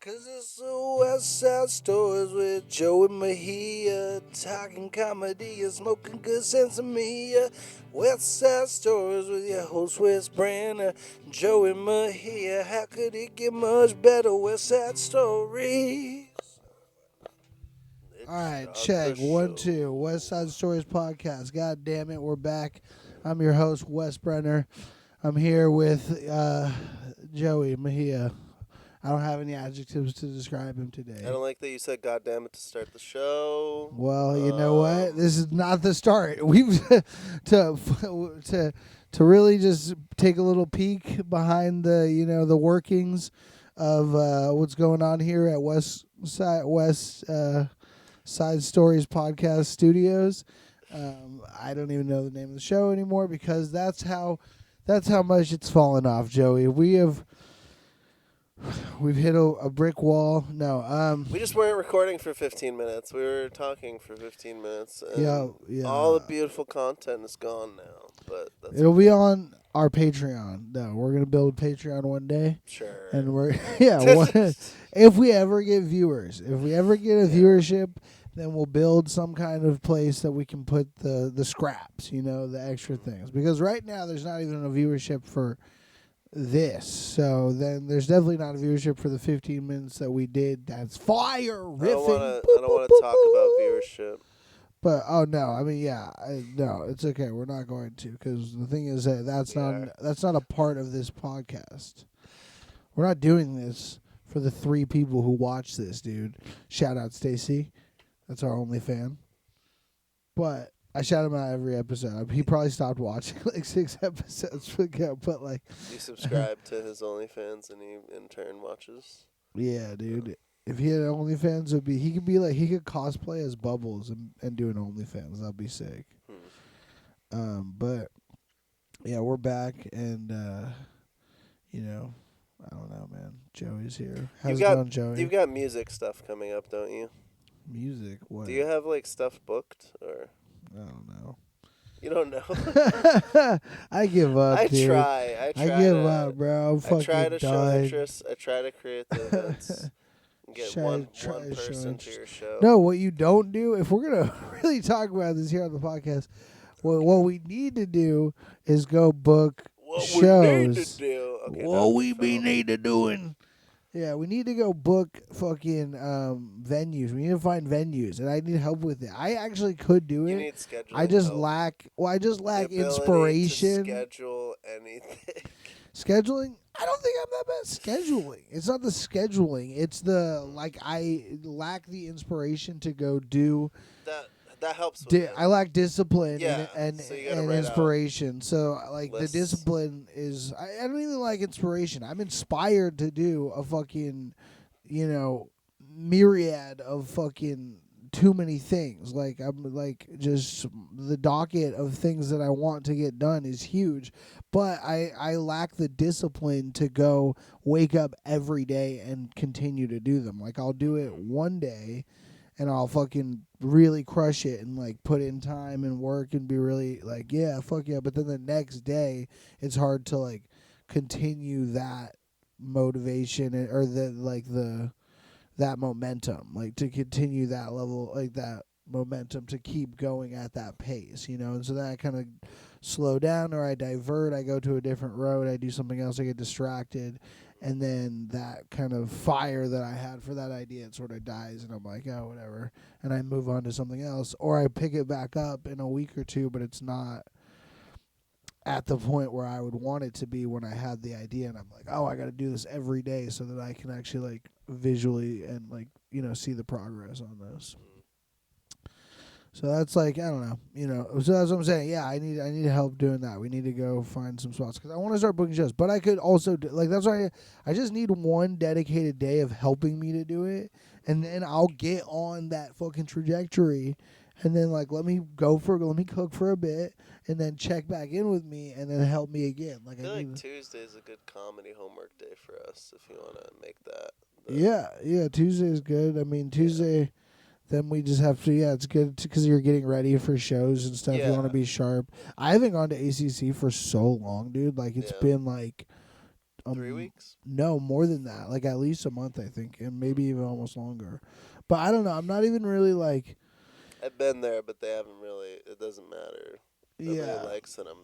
'Cause it's the West Side Stories with Joey Mejia. Talking comedy and smoking good sense of me. West Side Stories with your host Wes Brenner, Joey Mejia. How could it get much better? West Side Stories. All right, It's check. the 1, show. 2. West Side Stories podcast. God damn it, we're back. I'm your host, Wes Brenner. I'm here with Joey Mejia. I don't have any adjectives to describe him I today. don't like that you said "goddamn it" to start the show. Well, you know what? This is not the start. We've to really just take a little peek behind the workings of what's going on here at West Side Stories Podcast Studios. I don't even know the name of the show anymore because that's how much it's fallen off, Joey. We've hit a brick wall. No, We just weren't recording for 15 minutes. We were talking for 15 minutes. And yeah. all the beautiful content is gone now. But that's It'll be on our Patreon. No, we're gonna build Patreon one day, sure. and we're if we ever get viewers, if we ever get a viewership, then we'll build some kind of place that we can put the scraps, the extra things. Because right now there's not even a viewership for this, so then there's definitely not a viewership for the 15 minutes that we did. That's fire riffing. I don't want to talk about viewership. But no, it's okay. We're not going to, because the thing is that that's not a part of this podcast. We're not doing this for the 3 people who watch this, dude. Shout out Stacy, that's our only fan. But I shout him out every episode. He probably stopped watching like 6 episodes ago, but like You subscribe to his OnlyFans and he in turn watches. yeah, dude. If he had OnlyFans, he could cosplay as Bubbles and do an OnlyFans. That'd be sick. But yeah, we're back, and I don't know, man. Joey's here. How's it going, Joey? You've got music stuff coming up, don't you? Music? What? Do you have like stuff booked or? I don't know. You don't know. I give up, I dude. try. I give up, bro. I'm fucking I try to show done. interest. I try to create the events. Get one person to your show. No, what you don't do, if we're going to really talk about this here on the podcast, what we need to do is go book shows. We need to do. Okay, what we need to doing. Yeah, we need to go book fucking venues. We need to find venues, and I need help with it. I actually could do You it. need scheduling I just help. lack The inspiration. To schedule anything. Scheduling? I don't think I'm that bad at scheduling. It's not the scheduling. It's the I lack the inspiration to go do. That helps with it. I lack discipline Yeah, and so you gotta write inspiration. So lists. the discipline is I don't even like inspiration. I'm inspired to do a fucking myriad of fucking too many things. Like I'm like just the docket of things that I want to get done is huge, but I lack the discipline to go wake up every day and continue to do them. Like I'll do it one day and I'll fucking really crush it and like put in time and work and be really like, yeah, fuck yeah. But then the next day it's hard to like continue that motivation or that momentum, like to continue that level, like that momentum to keep going at that pace, and so then I kind of slow down or I divert, I go to a different road, I do something else, I get distracted, and then that kind of fire that I had for that idea, it sort of dies, and I'm like, oh, whatever, and I move on to something else, or I pick it back up in a week or two, but it's not at the point where I would want it to be when I had the idea, and I'm like, oh, I got to do this every day so that I can actually like visually and like see the progress on this. So that's like, I don't know, so that's what I'm saying. Yeah, I need help doing that. We need to go find some spots because I want to start booking shows, but I could also that's why I just need one dedicated day of helping me to do it, and then I'll get on that fucking trajectory. And then, let me cook for a bit, and then check back in with me, and then help me again. I feel like Tuesday is a good comedy homework day for us if you want to make that. Yeah, Tuesday is good. I mean, Tuesday, then we just have to, it's good because you're getting ready for shows and stuff. Yeah. You want to be sharp. I haven't gone to ACC for so long, dude. Like, it's been, 3 weeks? No, more than that. Like at least a month, I think, and maybe even almost longer. But I don't know. I'm not even really like. I've been there, but they haven't really. It doesn't matter. Nobody Yeah. likes that I'm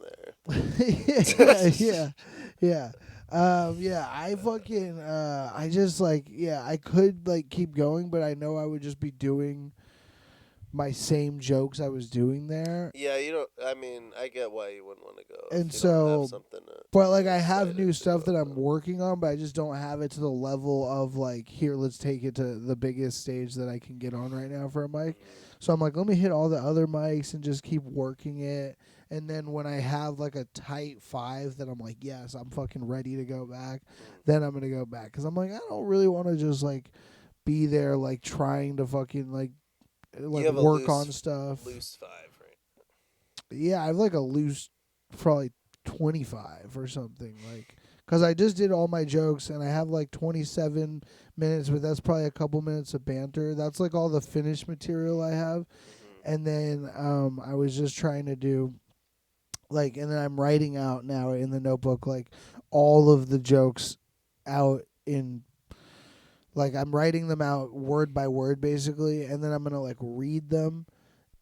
yeah. I fucking I just like I could like keep going, but I know I would just be doing my same jokes I was doing there. Yeah, you don't. I mean, I get why you wouldn't want to go. And if you don't have so something to but like be I have excited new to stuff go that I'm to. working on, but I just don't have it to the level of like here, let's take it to the biggest stage that I can get on right now for a mic. So I'm like, let me hit all the other mics and just keep working it. And then when I have like a tight 5 that I'm like, yes, I'm fucking ready to go back, then I'm gonna go back. Because I'm like, I don't really want to just like be there like trying to fucking like You have work on stuff. Loose 5, right? Yeah, I have like a loose, probably 25 or something. Like, because I just did all my jokes and I have like 27 minutes, but that's probably a couple minutes of banter. That's like all the finished material I have. And then I was just trying to do like, and then I'm writing out now in the notebook like all of the jokes out in. Like I'm writing them out word by word basically, and then I'm gonna like read them,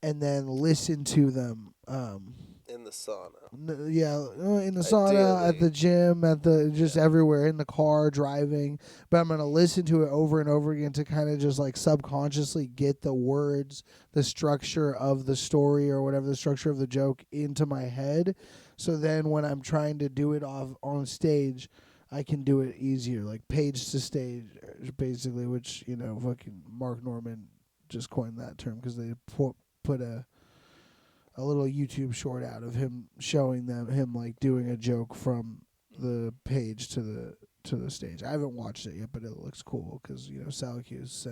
and then listen to them. In the sauna. In the sauna, at the gym, at the just everywhere, in the car, driving. But I'm gonna listen to it over and over again to kind of just like subconsciously get the words, the structure of the story or whatever the structure of the joke into my head. So then when I'm trying to do it off on stage, I can do it easier, like page to stage, basically. Which fucking Mark Norman just coined that term because they put a little YouTube short out of him showing him like doing a joke from the page to the stage. I haven't watched it yet, but it looks cool because Sally Hughes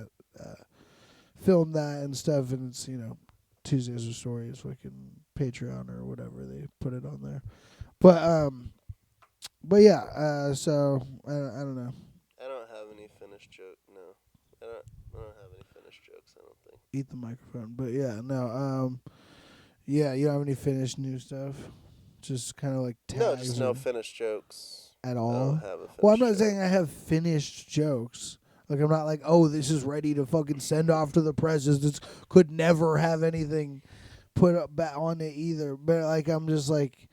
filmed that and stuff, and it's Tuesdays with Stories, fucking Patreon or whatever they put it on there. But yeah, so I don't know. I don't have any finished jokes. No, I don't have any finished jokes. I don't think. Eat the microphone, but yeah, no. Yeah, you don't have any finished new stuff? Just kind of like tags? No, just no finished jokes. At all? I don't have a finished Well, I'm not joke. saying I have finished jokes. Like, I'm not like, oh, this is ready to fucking send off to the presses. This could never have anything put up back on it either. But, like, I'm just like,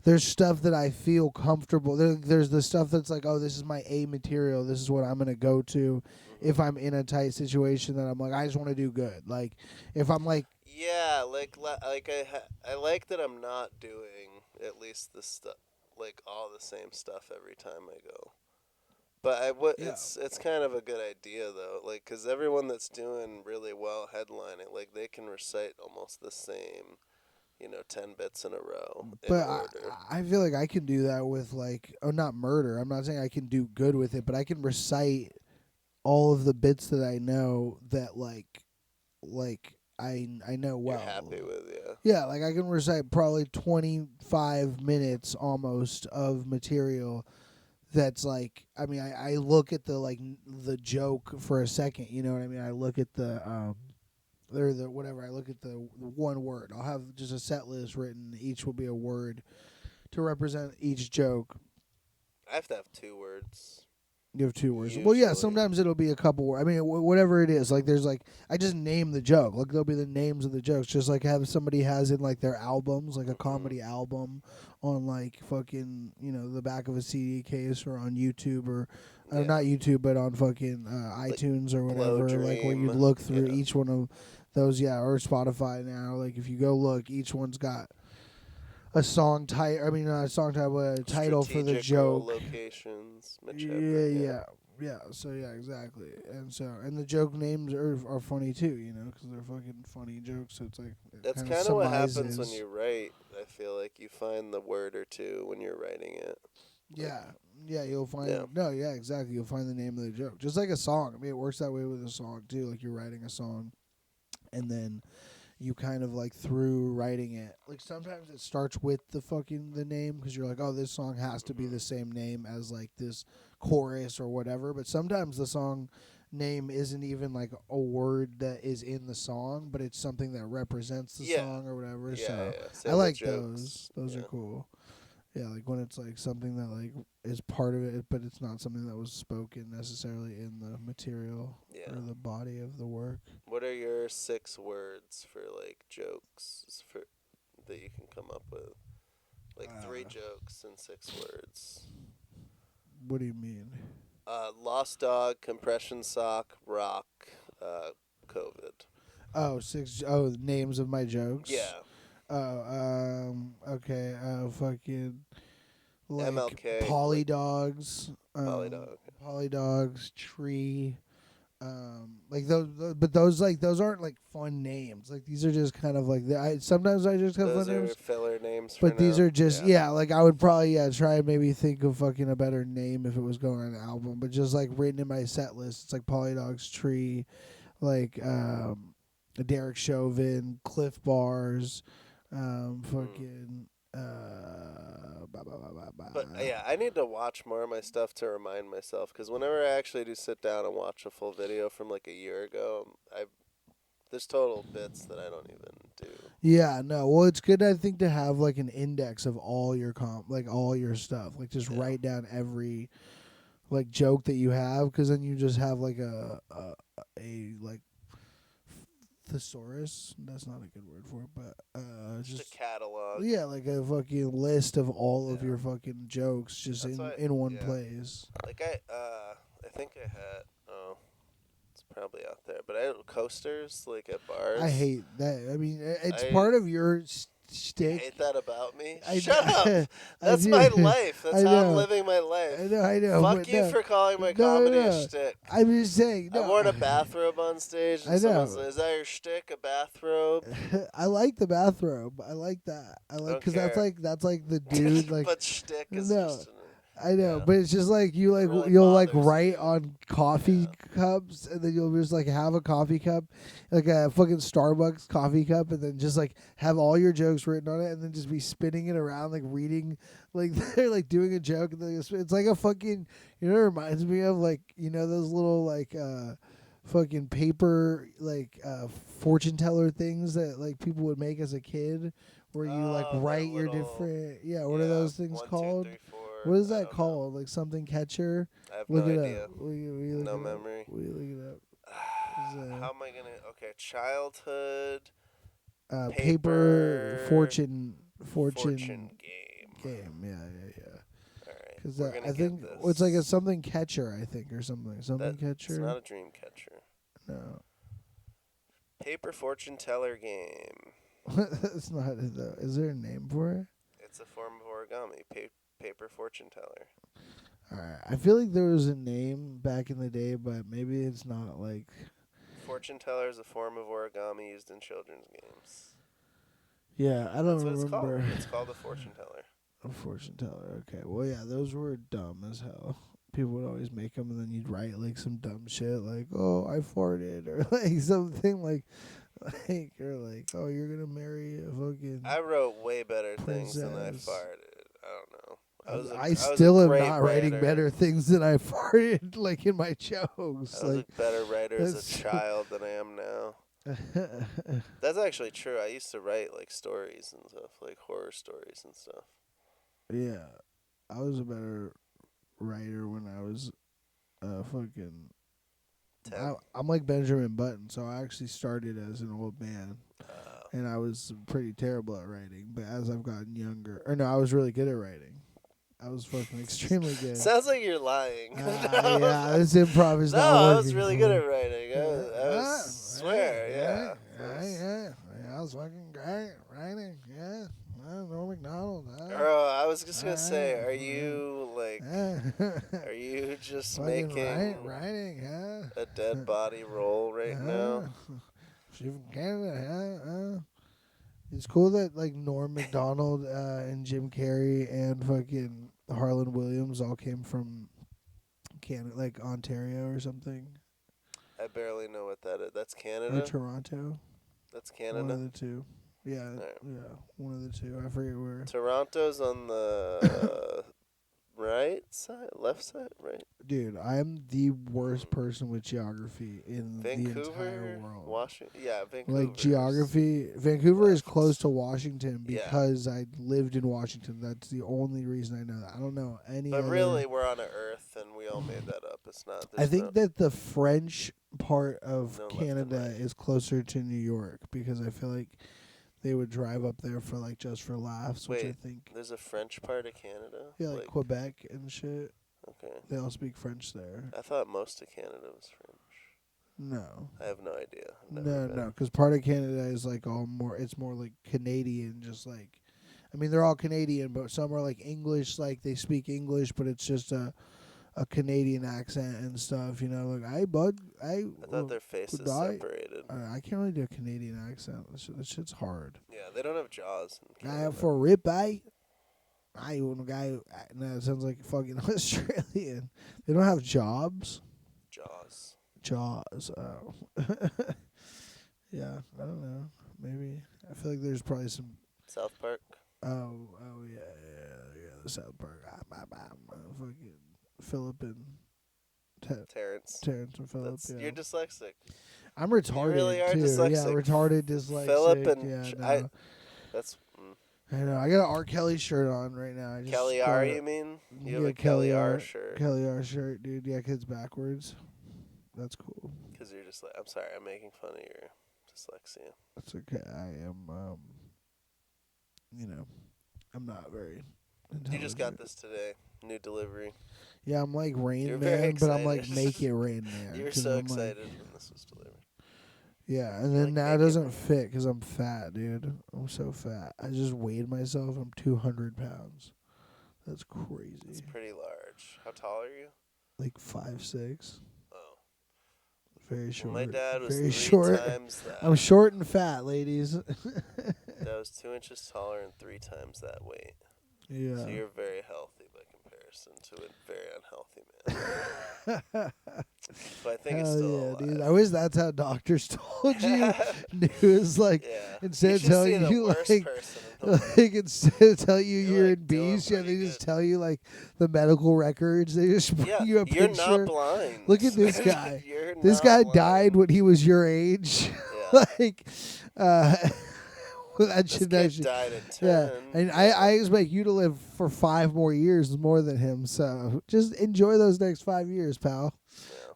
there's stuff that I feel comfortable. There's the stuff that's like, oh, this is my A material. This is what I'm going to go to if I'm in a tight situation that I'm like, I just want to do good. Like, if I'm like, yeah, I like that I'm not doing at least the stuff, like all the same stuff every time I go. But it's kind of a good idea though, like because everyone that's doing really well headlining, like they can recite almost the same, 10 bits in a row in order. I feel like I can do that with like, not murder. I'm not saying I can do good with it, but I can recite all of the bits that I know that like I know well. You're happy with, yeah. Yeah, like I can recite probably 25 minutes almost of material that's like, I mean, I look at the joke for a second, you know what I mean? I look at the whatever, I look at the one word. I'll have just a set list written, each will be a word to represent each joke. I have to have 2 words. You have 2 words. Usually. Well, yeah, sometimes it'll be a couple words. I mean, whatever it is. Like, there's like, I just name the joke. Like, there'll be the names of the jokes. Just like somebody has in like their albums, like a comedy album on like fucking, the back of a CD case or on YouTube or not YouTube, but on fucking iTunes or whatever. Like, where you look through each one of those, or Spotify now. Like, if you go look, each one's got a song title. I mean, not a song title, but a title for the joke. Locations. Yeah. So yeah, exactly. And the joke names are funny too, because they're fucking funny jokes. So it's like that's kind of what happens when you write. I feel like you find the word or two when you're writing it. Yeah, you'll find. Yeah. No, yeah, exactly. You'll find the name of the joke, just like a song. I mean, it works that way with a song too. Like you're writing a song, and then you kind of like through writing it, like sometimes it starts with the name because you're like, oh, this song has to be the same name as like this chorus or whatever. But sometimes the song name isn't even like a word that is in the song, but it's something that represents the song or whatever. So I like those. Those are cool. Yeah, like when it's like something that like is part of it, but it's not something that was spoken necessarily in the material or the body of the work. What are your 6 words for like jokes for that you can come up with? Like 3 jokes in 6 words. What do you mean? Lost dog, compression sock, rock, COVID. Oh, 6. Oh, names of my jokes. Yeah. Okay. Fucking like MLK. polydogs. Polydog. Polydogs. Tree. Like but those aren't like fun names. Like these are just kind of like sometimes I just have Those fun are names. filler names. But for these now. are just like I would probably try and maybe think of fucking a better name if it was going on an album. But just like written in my set list, it's like Polydogs, Tree, like Derek Chauvin, Cliff Bars, fucking. But yeah, I need to watch more of my stuff to remind myself, because whenever I actually do sit down and watch a full video from like a year ago, there's total bits that I don't even do. Yeah, no. Well, it's good, I think, to have like an index of all your all your stuff. Like just write down every like joke that you have, because then you just have like a like thesaurus. That's not a good word for it, but just a catalog. Yeah, like a fucking list of all of your fucking jokes just in one place. Like I think I had it's probably out there, but I had coasters like at bars. I hate that. I mean, it's part of your shtick. You hate that about me? Shut up. That's my life. That's how I'm living my life. I know. Fuck you for calling my comedy a shtick. I'm just saying. I wore a bathrobe on stage. And I know. Is that your shtick? A bathrobe? I like the bathrobe. I like that. I like because that's like the dude like. But shtick is just. I know, but it's just like you like really you'll like write on coffee cups, and then you'll just like have a coffee cup, like a fucking Starbucks coffee cup, and then just like have all your jokes written on it, and then just be spinning it around, like reading, like they're like doing a joke, and then it's like a fucking, it reminds me of like those little like fucking paper like fortune teller things that like people would make as a kid, where you like write your different what are those things 1, called? 2, 3, 4. What is that called? Like something catcher? I have look no it idea. Up. Will you no look it memory. Up? Will you look it up? How am I gonna? Okay, childhood. Paper fortune game. Yeah. All right. Because I think it's like a something catcher. I think or something. Catcher. It's not a dream catcher. No. Paper fortune teller game. That's not it though. Is there a name for it? It's a form of origami. Paper fortune teller. Alright. I feel like there was a name back in the day, but maybe it's not like. Fortune teller is a form of origami used in children's games. Yeah, I don't remember. remember. It's called a fortune teller. A fortune teller. Okay. Well, yeah, those were dumb as hell. People would always make them, and then you'd write like some dumb shit, like "Oh, I farted," or like something like, or like, "Oh, you're gonna marry a fucking." I wrote way better princess. things than I farted. I don't know. I still am not writing better things than I farted, like in my jokes. I was like a better writer as a child than I am now. That's actually true. I used to write like stories and stuff, like horror stories and stuff. Yeah, I was a better writer when I was fucking 10. I'm like Benjamin Button, so I actually started as an old man. And I was pretty terrible at writing, but as I've gotten younger, I was really good at writing. I was fucking extremely good. Sounds like you're lying. Yeah, this improv is not working. No, I was really good at writing. I swear, yeah. I was fucking great at writing, yeah. Norm McDonald. I was just gonna say, are you like, are you just making writing, a dead body roll right now? She's from Canada, It's cool that like Norm Macdonald and Jim Carrey and fucking Harlan Williams all came from Canada, like Ontario or something. I barely know what that is. That's Canada? Or Toronto. That's Canada? One of the two. Yeah, one of the two. I forget where. Toronto's on the right? right side, left side, right? Dude, I'm the worst person with geography in the entire Vancouver, world. Washington. Yeah, Vancouver. Like geography, Vancouver is left. close to Washington Yeah. because I lived in Washington. That's the only reason I know that. I don't know any But other. really, we're on an Earth, and we all made that up. It's not. I think that the French part of No left and Canada right. is closer to New York because I feel like they would drive up there for like just for laughs, which I Wait, think there's a French part of Canada. yeah, like Quebec and shit. Okay. They all speak French there. I thought most of Canada was French. No. I have no idea. I've never been. No, because part of Canada is like all more. It's more like Canadian, just like. I mean, they're all Canadian, but some are like English, like they speak English, but it's just a Canadian accent and stuff. You know, like, hey, bud, I thought their faces separated. I can't really do a Canadian accent. That shit's hard. Yeah, they don't have jaws. In Guy Canada. up for a rip, eh? I want a guy. No, it sounds like fucking Australian. They don't have jobs. Jaws. Oh. Yeah, I don't know. Maybe. I feel like there's probably some. South Park. Oh yeah. The South Park. Fucking Philip and Terrence. Terrence and Philip. Yeah. You're dyslexic. I'm retarded. You really are too. dyslexic. Yeah, retarded, dyslexic. Philip and yeah, no. that's. I know. I got an R. Kelly shirt on right now. I just Kelly R, you mean? You have a Kelly R shirt. Kelly R shirt, dude. Yeah, 'cause it's backwards. That's cool. Because you're just like, I'm sorry, I'm making fun of your dyslexia. That's okay. I am, I'm not very intelligent. You just got this today. New delivery. Yeah, I'm like Rain You're very Man, but I'm like excited. make it Rain Man. You were 'cause so I'm excited like, when this was delivered. yeah, and You're then like, now it make it doesn't Rain. fit 'cause I'm fat, dude. I'm so fat. I just weighed myself. I'm 200 pounds. That's crazy. It's pretty large. How tall are you? Like 5'6". Oh. Very short. Well, my dad was very 3 short. times that. I'm short and fat, ladies. Dad was 2 inches taller and 3 times that weight. Yeah. So you're very healthy by comparison to a very unhealthy man. But I think it's Hell still yeah, alive. dude. I wish that's how doctors told you. News like Yeah. instead You of should telling see the you worst like, person in the like instead of telling you You're, you're like, in doing beast, yeah, they pretty just good. tell you like the medical records. They just bring Yeah, you a you're picture. not blind. Look at this guy. You're This not guy blind. died when he was your age. Yeah. Like, that This should kid actually. died at 10. Yeah, and I expect you to live for 5 more years more than him. So just enjoy those next 5 years, pal.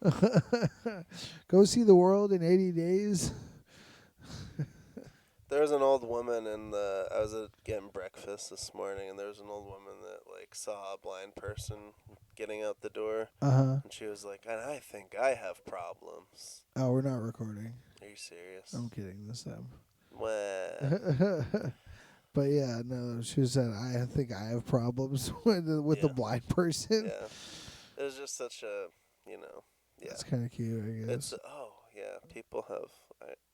Yeah. Go see the world in 80 days. There was an old woman I was getting breakfast this morning, and there was an old woman that like saw a blind person getting out the door, and she was like, "And I think I have problems." Oh, we're not recording. Are you serious? I'm kidding this time. Well, But yeah, no, she said, I think I have problems with the Yeah. blind person. yeah. It was just such a, yeah. That's kind of cute, I guess. People have.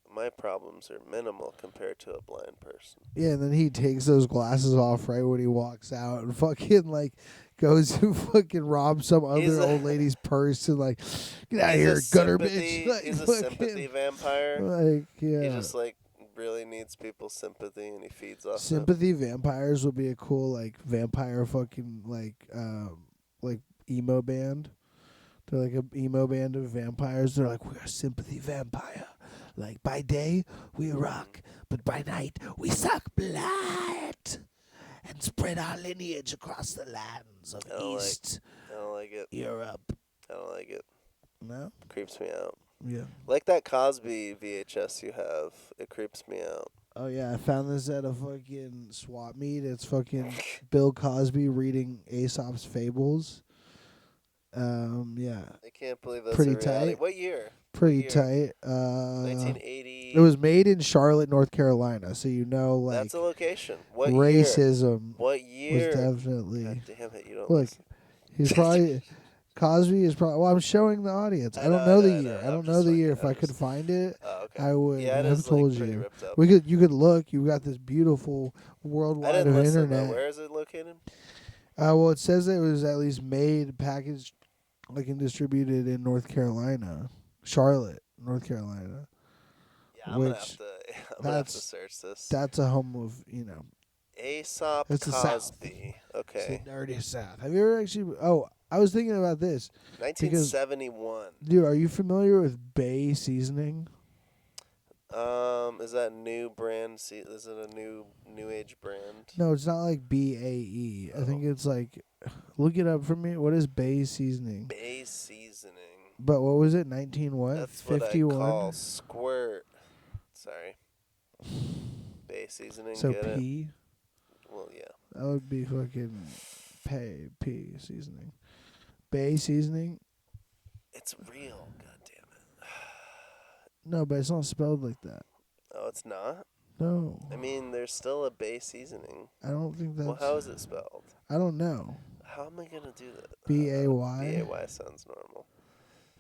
My problems are minimal compared to a blind person. Yeah, and then he takes those glasses off right when he walks out and fucking like goes to fucking rob some other old lady's purse and like, get out of here, gutter bitch. Like, He's a fucking, sympathy vampire. Like, yeah. He just like really needs people's sympathy, and he feeds off Sympathy vampires would be a cool like vampire fucking like emo band. They're like an emo band of vampires. They're like, we're a sympathy vampire. Like by day we rock, but by night we suck blood and spread our lineage across the lands of East I don't like it. Europe. I don't like it. No? Creeps me out. Yeah. Like that Cosby VHS you have. It creeps me out. Oh yeah, I found this at a fucking swap meet. It's fucking Bill Cosby reading Aesop's Fables. Yeah. I can't believe that's Pretty a reality. tight. What year? Pretty What tight. 1980. It was made in Charlotte, North Carolina, so you know, like That's a location. What racism year? What year? was definitely. God damn it! You don't Look, listen. he's probably Cosby is probably. Well, I'm showing the audience. I don't know the year. I don't know the year. If I could find it, Oh, okay. I would Yeah, it have is, told like, pretty you. ripped up. You could look. You got this beautiful I worldwide didn't of listen. internet. Though. Where is it located? Well, it says it was at least made, packaged, like and distributed in North Carolina, Charlotte, North Carolina. Yeah, I'm gonna have to. I'm gonna have to search this. That's a home of Aesop It's the South. Cosby. It's the Okay. dirty South. Have you ever actually? Oh, I was thinking about this. 1971. Dude, are you familiar with Bay seasoning? Is that new brand? Is it a new age brand? No, it's not like BAE. I think Oh. it's like, look it up for me. What is Bay seasoning? Bay seasoning. But what was it? 19 what? That's what I 51. call squirt. Sorry. Bay seasoning. So get it? P. Well, yeah. That would be fucking P seasoning. Bay seasoning. It's real. God damn it. No, but it's not spelled like that. Oh, it's not? No. I mean, there's still a Bay seasoning. I don't think that's. Well, how is it spelled? I don't know. How am I gonna do that? B-A-Y? B-A-Y sounds normal.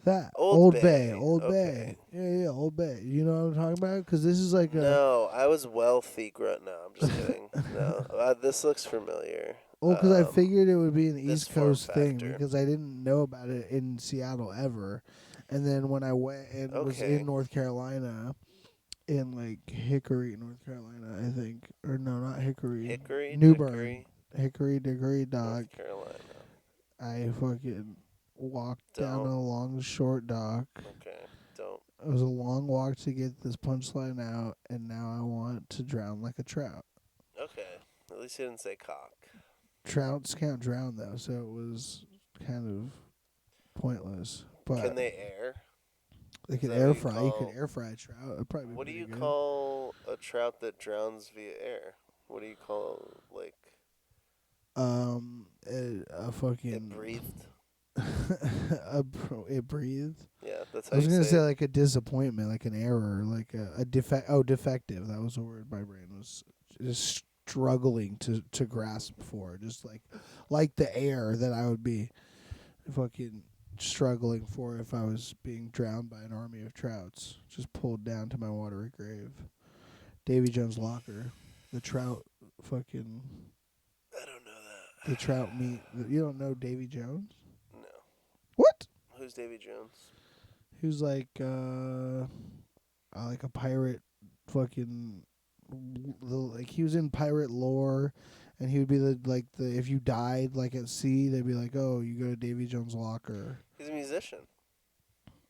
That Old Bay. Bay. Old Okay. Bay. Yeah, Old Bay. You know what I'm talking about? Because this is like a. No, I was wealthy. No, I'm just kidding. No, this looks familiar. Well, because I figured it would be an this East Coast form thing factor. because I didn't know about it in Seattle ever, and then when I went and was Okay. in North Carolina, in like Hickory, North Carolina, I think, or no, not Hickory, Hickory, New Dickory, Bern, Hickory, Dickory, dock. North Carolina. I fucking walked down Don't. a long, short dock. Okay, don't. It was a long walk to get this punchline out, and now I want to drown like a trout. Okay, at least you didn't say cock. Trouts can't drown though, so it was kind of pointless. But Can they air? they Is could that air what you fry. You call- could air fry a trout. It'd probably be What do pretty you good. call a trout that drowns via air? What do you call like? A fucking. It breathed. It breathed. Yeah, that's how I was you gonna say it. like a disappointment, like an error, like a defect. Oh, defective. That was the word my brain was just struggling to grasp for. Just like the air that I would be fucking struggling for if I was being drowned by an army of trouts, just pulled down to my watery grave. Davy Jones' locker, the trout, fucking. I don't know that. The trout meat. You don't know Davy Jones? No. What? Who's Davy Jones? He was like a pirate, fucking. Like he was in pirate lore, and he would be the if you died like at sea, they'd be like, oh, you go to Davy Jones' locker. He's a musician.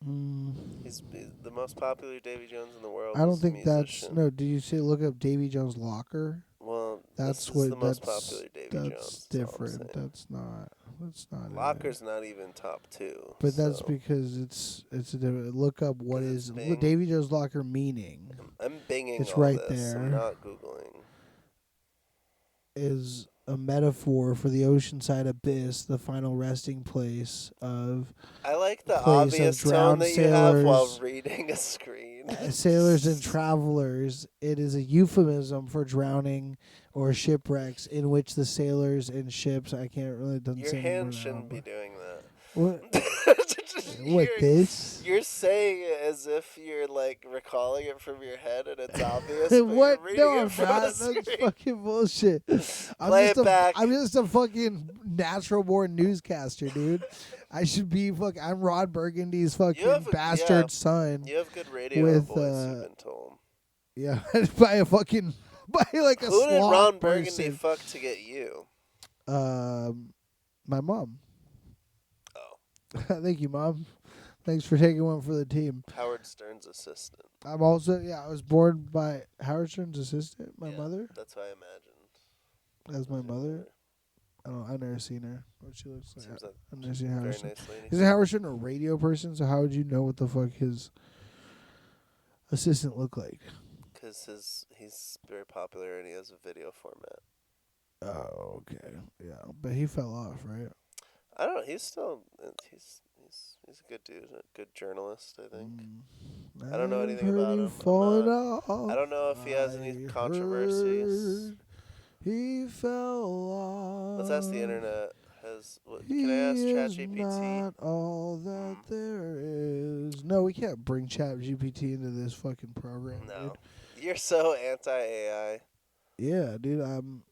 Mm. He's the most popular Davy Jones in the world. I don't is a think that's musician. no. Did you say look up Davy Jones' locker? Well, That's this what is the most that's popular Davy that's Jones. different. That's all I'm saying. That's not. Locker's not even top 2. But that's so because it's a different. Look up what 'Cause is it's Bing. Davy Jones' locker meaning. I'm binging It's all right this. there. I'm not Googling. Is a metaphor for the oceanside abyss, the final resting place of I like the place of obvious tone drowned that you have while sailors. reading a screen. Sailors and travelers. It is a euphemism for drowning or shipwrecks in which the sailors and ships. I can't really. Doesn't Your say hand anymore shouldn't now, be but- doing that. What? You're- This? You're saying it as if you're like recalling it from your head and it's obvious. What? But you're No, reading I'm it from not. a That's screen. fucking bullshit. Play it back. I'm just a fucking natural born newscaster, dude. I should be fucking. I'm Rod Burgundy's fucking bastard son. You have good radio With, voice. You've been told. Yeah, by a fucking like a Who did sloth Ron Burgundy person. fuck to get you? My mom. Oh, Thank you, Mom. Thanks for taking one for the team. Howard Stern's assistant. I'm also I was born by Howard Stern's assistant, my Yeah, mother. That's what I imagined. As my Your mother. I don't know, I've never seen her. What she looks like. Seems like I've never seen a Howard very Stern. nice lady. Isn't Howard Stern a radio person? So how would you know what the fuck his assistant looked like? Because he's very popular and he has a video format. Oh, okay. Yeah, but he fell off, right? I don't know. He's still he's a good dude, a good journalist. I think. I don't know anything about him. I don't know if he has any controversies. He fell off. Let's ask the internet. Can I ask ChatGPT? Not all that there is. No, we can't bring ChatGPT into this fucking program. No, Dude. you're so anti-AI. Yeah, dude, I'm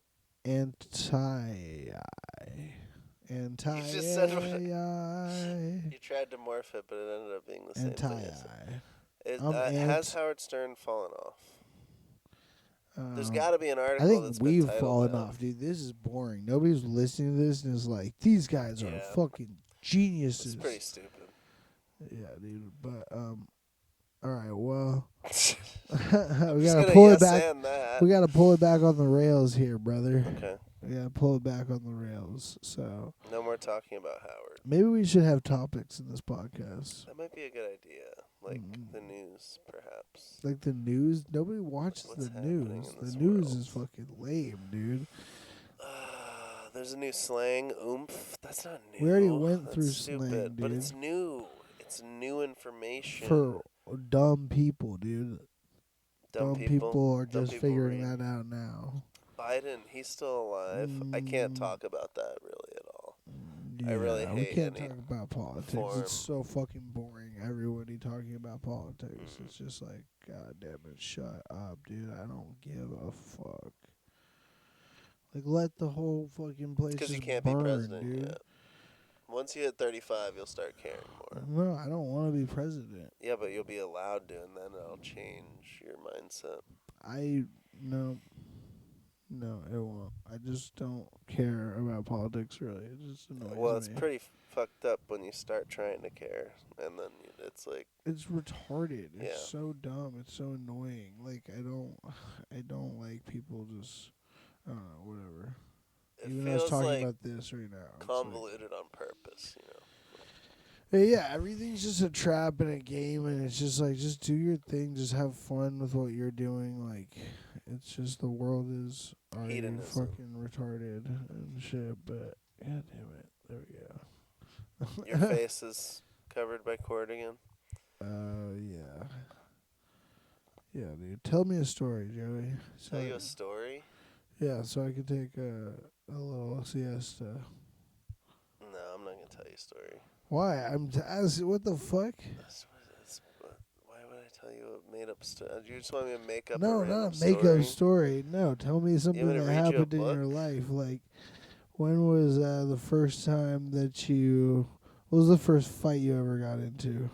anti-AI. just said what- Anti-AI. You tried to morph it, but it ended up being the same thing. Anti-AI. Has I'm Howard Stern fallen off? There's got to be an I article think that's been we've titled fallen that. off, dude. This is boring. Nobody's listening to this and is like, these guys are Yeah. fucking geniuses. It's pretty stupid. Yeah, dude. But all right. Well, I'm we just gotta gonna pull yes it back. and that. We gotta pull it back on the rails here, brother. Okay. We gotta pull it back on the rails. So No more talking about Howard. maybe we should have topics in this podcast. That might be a good idea. Like the news, perhaps. Like the news. Nobody watches What's the happening news. in The this news world? is fucking lame, dude. There's a new slang, oomph. That's not new. We already went That's through stupid, slang, but dude. it's new. It's new information. For dumb people, dude. Dumb people are Dumb just people figuring read. that out now. Biden, he's still alive. I can't talk about that really at all. Yeah, I really we hate can't any talk about politics. form. It's so fucking boring. Everybody talking about politics. It's just like, God damn it, shut up, dude. I don't give a fuck. Like, let the whole fucking place Because just you can't burn, be president dude. yet. Once you hit 35, you'll start caring more. No, I don't want to be president. Yeah, but you'll be allowed to, and then it'll change your mindset. No, it won't. I just don't care about politics, really. It just annoys Well, it's me. pretty fucked up when you start trying to care, and then it's like... It's retarded. It's Yeah. so dumb. It's so annoying. Like, I don't like people just, I don't know, whatever. It Even though I was feels talking like about this right now. it's convoluted on purpose, you know? Yeah, everything's just a trap and a game, and it's just like, just do your thing, just have fun with what you're doing. Like, it's just the world is already Hedonism. fucking retarded and shit. But god damn it, there we go. Your face is covered by cord again. Yeah, yeah, dude. Tell me a story, Joey. Tell you a story? Yeah, so I could take a little siesta. No, I'm not gonna tell you a story. Why? What the fuck? Why would I tell you a made up story? You just want me to make up a No, random not make story? up story. No, tell me something me to that read you a happened in book? your life. Like, when was the first time that you? What was the first fight you ever got into?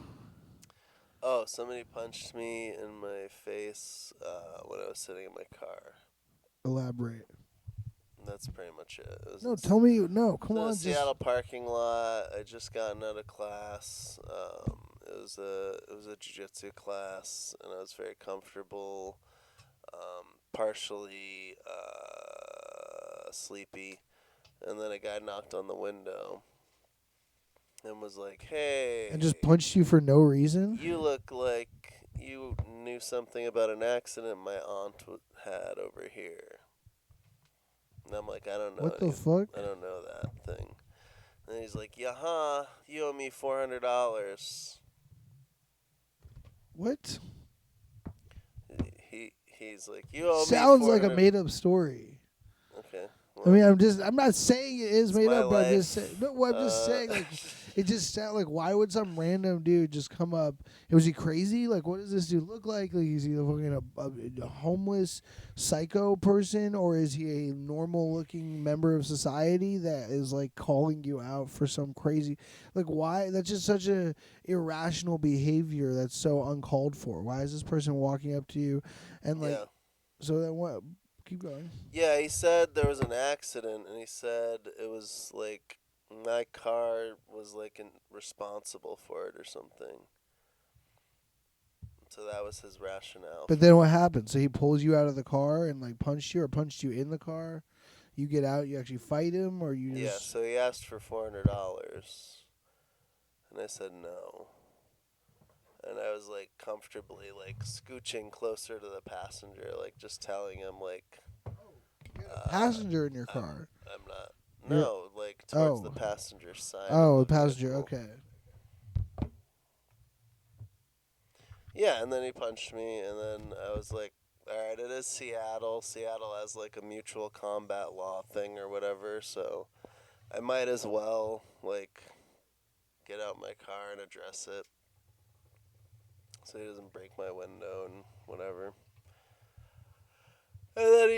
Oh, somebody punched me in my face when I was sitting in my car. Elaborate. That's pretty much it. It was No, in tell me. No, come the on. Seattle parking lot. I just gotten out of class. It was a jiu-jitsu class, and I was very comfortable. Partially sleepy, and then a guy knocked on the window and was like, "Hey," and just punched you for no reason. "You look like you knew something about an accident my aunt had over here." And I'm like, "I don't know. What the fuck? I don't know that thing." And he's like, "Yeah, you owe me $400. What? He's like, "You owe me Sounds like a 400." made up story. Okay. I mean, I'm not saying it is made my up, but I'm just life. saying. No, I'm just saying, like, it just sounds like, why would some random dude just come up? Was he crazy? Like, what does this dude look like? Like, is he fucking a homeless psycho person, or is he a normal looking member of society that is like calling you out for some crazy? Like, why? That's just such a irrational behavior. That's so uncalled for. Why is this person walking up to you, and like, Yeah. so then what? Keep going. Yeah, he said there was an accident, and he said it was like my car was like responsible for it or something. So that was his rationale. But then what happened? So he pulls you out of the car and like punched you, or punched you in the car. You get out. You actually fight him, or you just. Yeah, so he asked for $400, and I said no. And I was like comfortably like scooching closer to the passenger, like just telling him like. Passenger in your car. I'm not. No, like towards the passenger side. Oh, of the the passenger. vehicle. Okay. Yeah, and then he punched me, and then I was like, all right, it is Seattle. Seattle has like a mutual combat law thing or whatever, so I might as well like get out my car and address it so he doesn't break my window and whatever. And then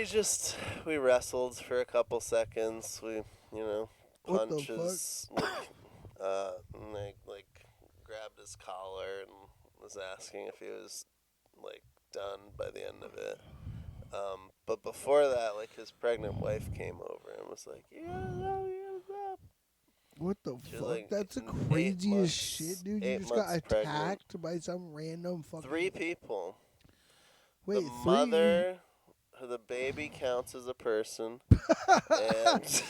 we wrestled for a couple seconds. We, What the punches. And I like grabbed his collar and was asking if he was like done by the end of it. But before that, like, his pregnant wife came over and was like, "You gotta stop, you gotta stop." What the She was fuck? like That's the 8 craziest months, shit, dude. You 8 just got months pregnant. attacked by some random fucking... 3 people. Wait, The 3? mother, the baby counts as a person, and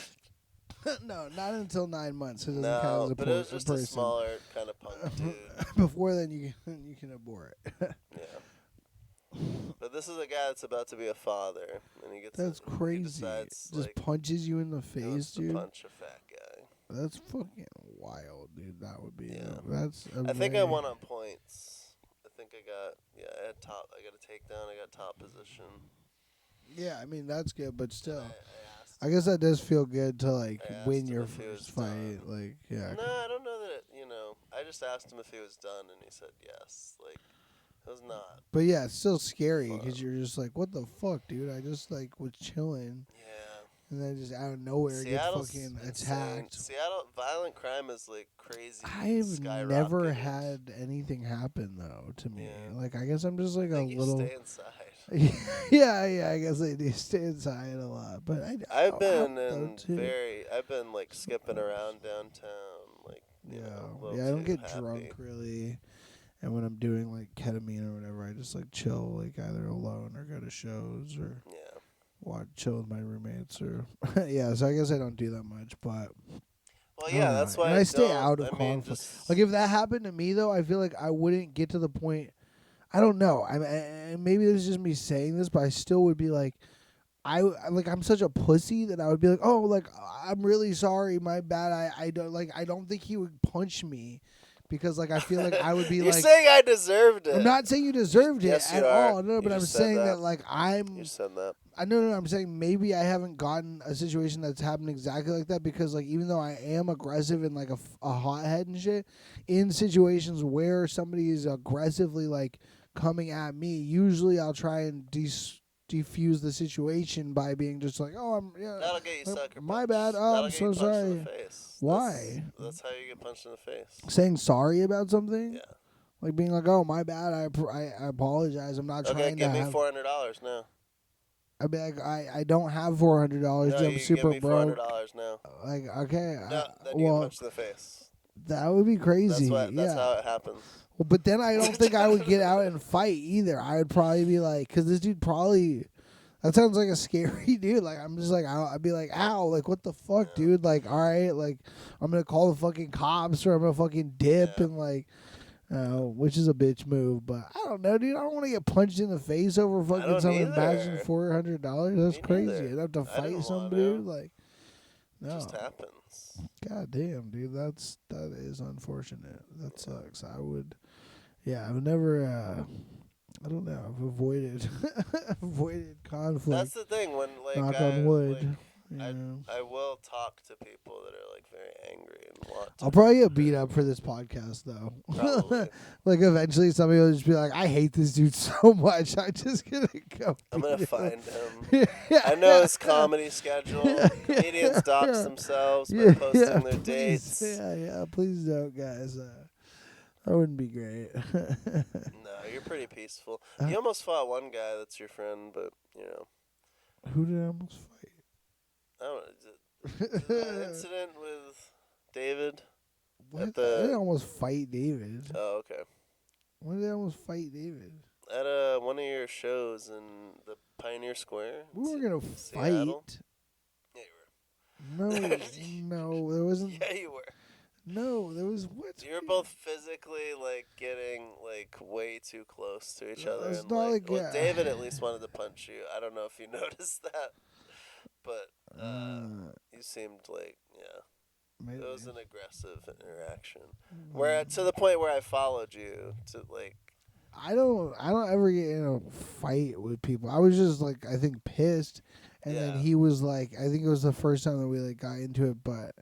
No, not until 9 months. It doesn't count no, as a, but it was a just a person. smaller kind of punk dude. Before then, you can abort. Yeah. But this is a guy that's about to be a father, and he gets. That's He crazy. decides, Just like, punches you in the he wants face, to dude. punch a fat guy. That's fucking wild, dude. That would be. Yeah. That's. I think I won on points. I think I got. Yeah, I had top. I got a takedown. I got top position. Yeah, I mean that's good, but still, I asked. I guess that does feel good to like I asked win him your if he was first fight. done. Like, yeah. No, I don't know that. I just asked him if he was done, and he said yes. Like, it was not. But yeah, it's still scary Fun. because you're just like, what the fuck, dude? I just like was chilling, Yeah. and then just out of nowhere Seattle's get fucking insane. attacked. Seattle violent crime is like crazy. I've never skyrocketed. had anything happen though to me. Yeah. Like, I guess I'm just like I a think you little. stay inside. yeah, I guess I do stay inside a lot, but I've been like skipping around downtown, like I don't get drunk really, and when I'm doing like ketamine or whatever, I just like chill, like either alone or go to shows or chill with my roommates or yeah. So I guess I don't do that much, but well, yeah, that's why I stay out of I conflict. mean, just, like if that happened to me though, I feel like I wouldn't get to the point. I don't know. Maybe this is just me saying this, but I still would be like, I'm such a pussy that I would be like, oh, like I'm really sorry, my bad. I don't think he would punch me, because like I feel like I would be You're like. You're saying I deserved it. I'm not saying you deserved yes, it at all. No, but I'm saying that like I'm. You said that. No, I'm saying maybe I haven't gotten a situation that's happened exactly like that, because like even though I am aggressive and like a hothead and shit, in situations where somebody is aggressively like coming at me, usually I'll try and defuse the situation by being just like, oh, that'll get you sucker my punched. bad. Oh, That'll I'm get so you punched sorry. in the face. Why? That's how you get punched in the face. Saying sorry about something? Yeah. Like being like, oh, my bad. I apologize. I'm not trying to. Okay, give me $400 now. I'd be like, I don't have $400. No, I'm you super give me broke. $400 now. Like, okay. No, then you get punched in the face. That would be crazy. That's how it happens. Well, but then I don't think I would get out and fight either. I would probably be like, because this dude probably, that sounds like a scary dude. Like, I'm just like, I'd be like, ow, like, what the fuck, dude? Like, all right, like, I'm going to call the fucking cops or I'm going to fucking dip and like, which is a bitch move. But I don't know, dude. I don't want to get punched in the face over fucking some imagined $400. That's crazy. I'd have to fight somebody, dude. Like, no. It just happens. God damn, dude. That is unfortunate. That sucks. I've never, I don't know. I've avoided conflict. That's the thing when like knock on wood. Like, Yeah. I will talk to people that are like very angry and want to. I'll probably get beat up for this podcast though. Probably. Like eventually somebody will just be like, I hate this dude so much. I'm just gonna go. I'm gonna find him. I know his comedy schedule. Comedians dox themselves by posting their dates. Yeah, please don't, guys. That wouldn't be great. No, you're pretty peaceful. You almost fought one guy that's your friend, but you know. Who did I almost fight? I don't know. An incident with David. What? I didn't almost fight David. Oh, okay. When did I almost fight David? At one of your shows in the Pioneer Square. We were gonna Seattle. fight. Yeah, you were. No, there wasn't. Yeah, you were. No, there was what? You were both physically like getting like way too close to each other, It's and not like, like, well, David at least wanted to punch you. I don't know if you noticed that, but you seemed like maybe. it was an aggressive interaction. Where to the point where I followed you to like. I don't ever get in a fight with people. I was just like, I think pissed, and then he was like, I think it was the first time that we like got into it, but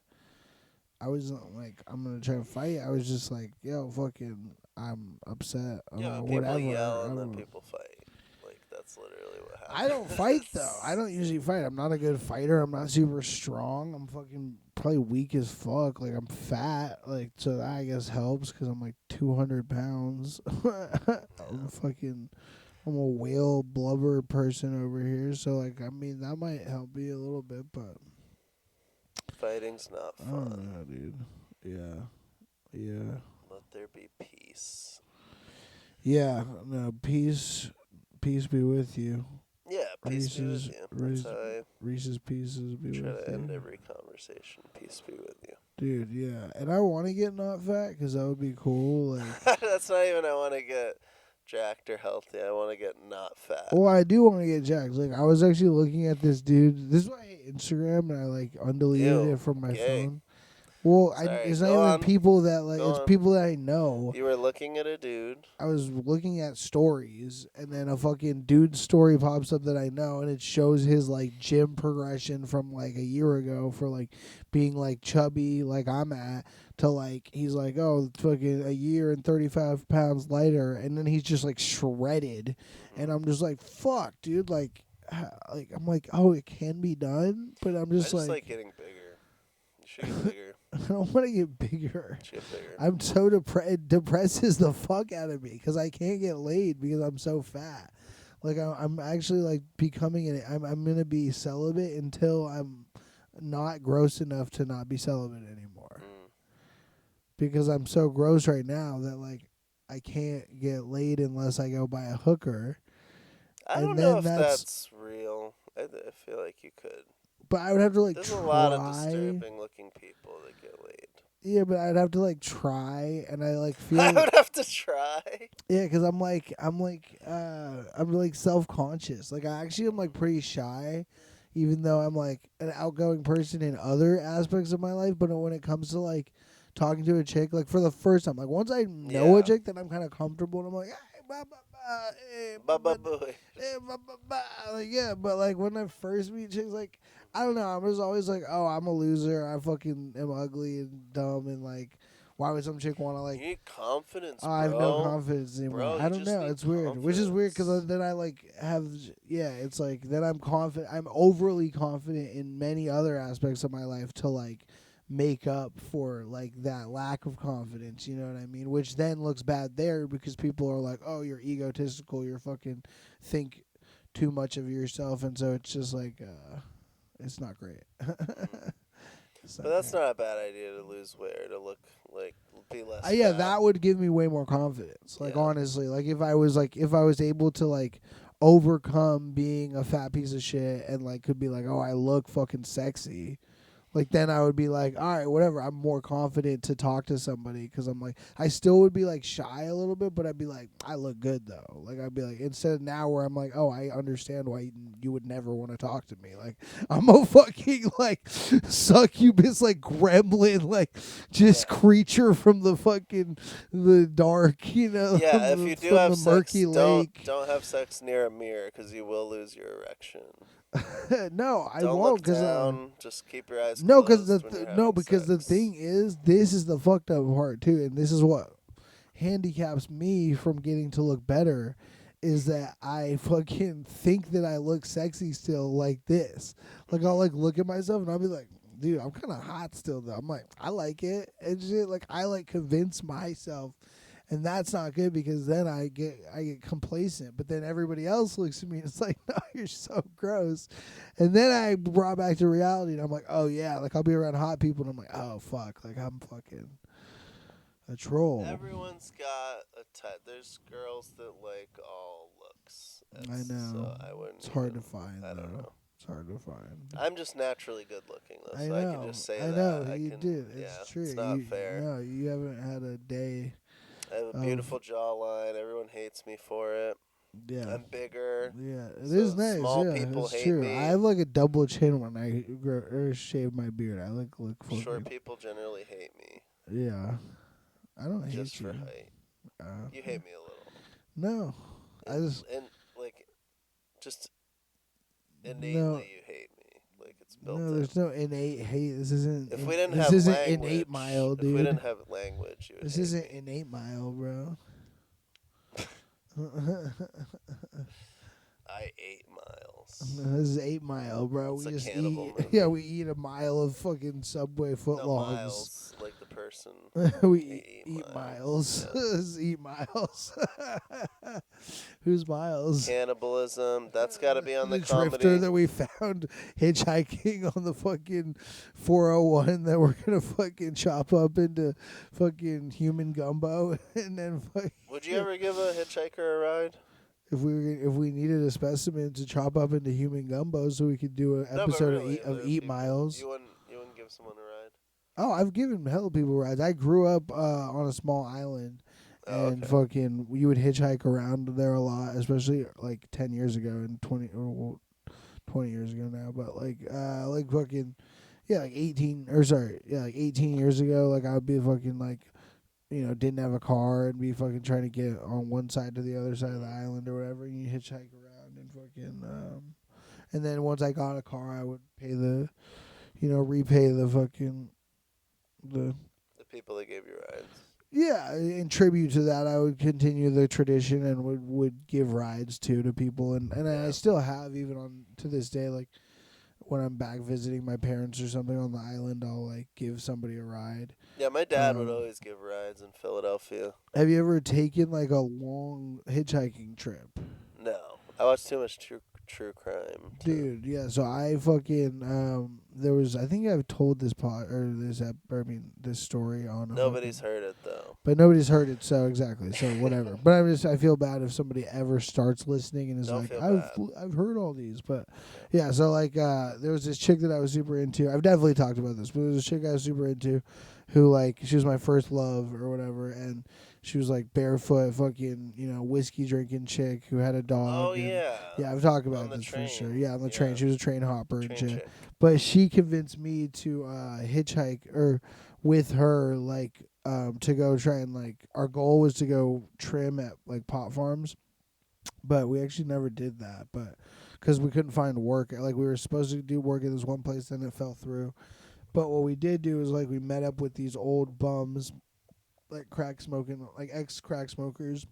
I wasn't like, I'm gonna try to fight. I was just like, yo, fucking, I'm upset. People whatever. yell and then people fight. Like that's literally what happens. I don't fight though. I don't usually fight. I'm not a good fighter. I'm not super strong. I'm fucking probably weak as fuck. Like I'm fat. Like so that I guess helps because I'm like 200 pounds. I'm fucking I'm a whale blubber person over here, so like I mean that might help me a little bit, but Fighting's not I don't fun. know, dude. Yeah, yeah, Let there be peace. yeah. No, peace be with you. Yeah, peace be with you. That's how I Reese's Pieces be try with to end you, every conversation. Peace be with you. dude. Yeah, and I want to get not fat because that would be cool. Like, That's not even I want to get jacked or healthy. I want to get not fat. well, I do want to get jacked. Like, I was actually looking at this dude. This is why I hate Instagram, and I like undeleted Ew, it from my gay. phone. Well, Sorry, it's not go even on. people that like. Go It's on. people that I know. You were looking at a dude. I was looking at stories, and then a fucking dude's story pops up that I know, and it shows his like gym progression from like a year ago for like being like chubby, like I'm at, to like he's like, oh, fucking a year and 35 pounds lighter, and then he's just like shredded, and I'm just like, fuck, dude, like I'm like, oh, it can be done, but I'm I just just like getting bigger. You should get bigger. I don't want to get bigger. You should get bigger. I'm so it depresses the fuck out of me because I can't get laid because I'm so fat. Like I'm actually like becoming I'm gonna be celibate until I'm not gross enough to not be celibate anymore. Because I'm so gross right now that like I can't get laid unless I go buy a hooker. I And don't then know if that's real. I feel like you could. But I would have to like There's try. a lot of disturbing looking people that get laid. Yeah, but I'd have to like try, and I like feel. I would have to try. Yeah, because I'm like self conscious. Like I actually am like pretty shy, even though I'm like an outgoing person in other aspects of my life. But when it comes to like talking to a chick, like for the first time, like once I know a chick, then I'm kind of comfortable, and I'm like, hey, ba ba ba, hey, ba ba Boy. hey, ba ba ba, like yeah. But like when I first meet chicks, like I don't know, I was always like, oh, I'm a loser. I fucking am ugly and dumb and like. Why would some chick want to like? You need confidence, bro. I have no confidence anymore. Bro, I don't know. It's weird. Which is weird because then I like have it's like then I'm confident. I'm overly confident in many other aspects of my life to like make up for like that lack of confidence. You know what I mean? Which then looks bad there because people are like, oh, you're egotistical. You're fucking think too much of yourself, and so it's just like it's not great. But that's not a bad idea to lose weight or to look like be less. Yeah, fat. that would give me way more confidence. Like Yeah. honestly, like if I was able to like overcome being a fat piece of shit and like could be like, oh, I look fucking sexy. Like then I would be like, all right, whatever. I'm more confident to talk to somebody because I'm like, I still would be like shy a little bit, but I'd be like, I look good though. Like I'd be like, instead of now where I'm like, oh, I understand why you would never want to talk to me. Like I'm a fucking like succubus, like gremlin, like just creature from the fucking the dark, you know. Yeah, if you do from have the sex, murky lake. don't have sex near a mirror because you will lose your erection. No, I Don't won't look because down. Just keep your eyes no, closed because when you're having because the sex. thing is, this is the fucked up part too, and this is what handicaps me from getting to look better, is that I fucking think that I look sexy still like this. Like I'll like look at myself and I'll be like, dude, I'm kind of hot still though. I'm like, I like it and shit. Like I like convince myself. And that's not good because then I get complacent. But then everybody else looks at me and it's like, no, you're so gross. And then I brought back to reality and I'm like, oh yeah, like I'll be around hot people and I'm like, oh fuck, like I'm fucking a troll. Everyone's got a type. There's girls that like all looks. I know. So I wouldn't. It's hard to find. I don't know. It's hard to find. I'm just naturally good looking though, so I I can just say that. I know you did. It's yeah, true. It's not fair. No, you haven't had a day. I have a beautiful jawline. Everyone hates me for it. Yeah. I'm bigger. Yeah, it so is nice. Small yeah, people it's hate true. me. I have like a double chin when I shave my beard. I look fucking. Short people generally hate me. Yeah, I don't hate Just you. for height. You hate me a little. No, I just and like just innately you hate me. Like it's built in. There's no innate hate. This isn't. If we didn't this have isn't language, innate mile, dude. If we didn't have language, you would this hate isn't me. innate mile, bro. I 8 miles. This is 8 Mile, bro. It's we a just cannibal eat. movie. Yeah, we eat a mile of fucking Subway footlongs. No, miles, like the person. we eat miles. Yeah. Eat miles. Who's Miles? Cannibalism. That's got to be on the drifter comedy. that we found hitchhiking on the fucking 401 that we're gonna fucking chop up into fucking human gumbo and then Would you ever give a hitchhiker a ride? if we needed a specimen to chop up into human gumbo so we could do an episode of Eat Miles. You wouldn't give someone a ride. Oh, I've given hella people rides. I grew up on a small island. And fucking, you would hitchhike around there a lot, especially like 10 years ago and 20 years ago now. But like fucking, yeah, like 18 years ago. Like I would be fucking like, didn't have a car and be fucking trying to get on one side to the other side of the island or whatever. And you hitchhike around and fucking, and then once I got a car, I would repay the fucking the people that gave you rides. Yeah, in tribute to that, I would continue the tradition and would give rides to people, and I still have even on to this day. Like when I'm back visiting my parents or something on the island, I'll like give somebody a ride. Yeah, my dad would always give rides in Philadelphia. Have you ever taken like a long hitchhiking trip? No, I watch too much true crime. Dude, yeah. So I fucking there was, I think I've told this this story on. Nobody's heard it though. But nobody's heard it, so exactly. So whatever. But I feel bad if somebody ever starts listening and is I've heard all these, but yeah. So like there was this chick that I was super into. I've definitely talked about this, but there was a chick I was super into, who like she was my first love or whatever, and she was like barefoot, fucking whiskey drinking chick who had a dog. Oh yeah. Yeah, I've talked about this train. for sure. Yeah, on the train. She was a train hopper and shit. Chick. But she convinced me to hitchhike or with her to go try and like our goal was to go trim at like pot farms, but we actually never did that. But because we couldn't find work, like we were supposed to do work at this one place, then it fell through. But what we did do is like we met up with these old bums, like crack smoking, like ex crack smokers,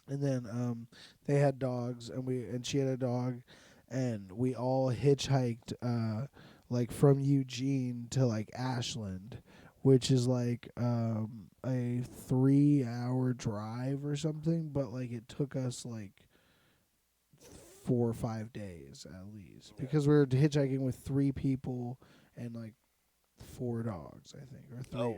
and then they had dogs and she had a dog, and we all hitchhiked like from Eugene to like Ashland, which is like a 3-hour drive or something, but like it took us like 4 or 5 days at least, because we were hitchhiking with 3 people and like 4 dogs, I think,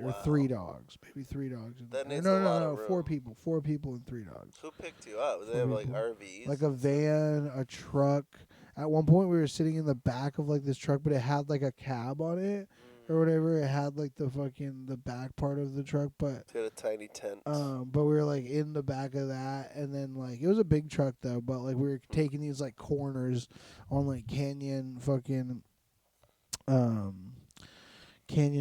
or 3 dogs, maybe 3 dogs. No, 4 people, 4 people and 3 dogs. Who picked you up? Did they have like RVs? Like a van, a truck. At one point, we were sitting in the back of like this truck, but it had like a cab on it or whatever. It had like the back part of the truck, but it had a tiny tent. But we were like in the back of that, and then like it was a big truck though. But like we were taking these like corners on like Canyon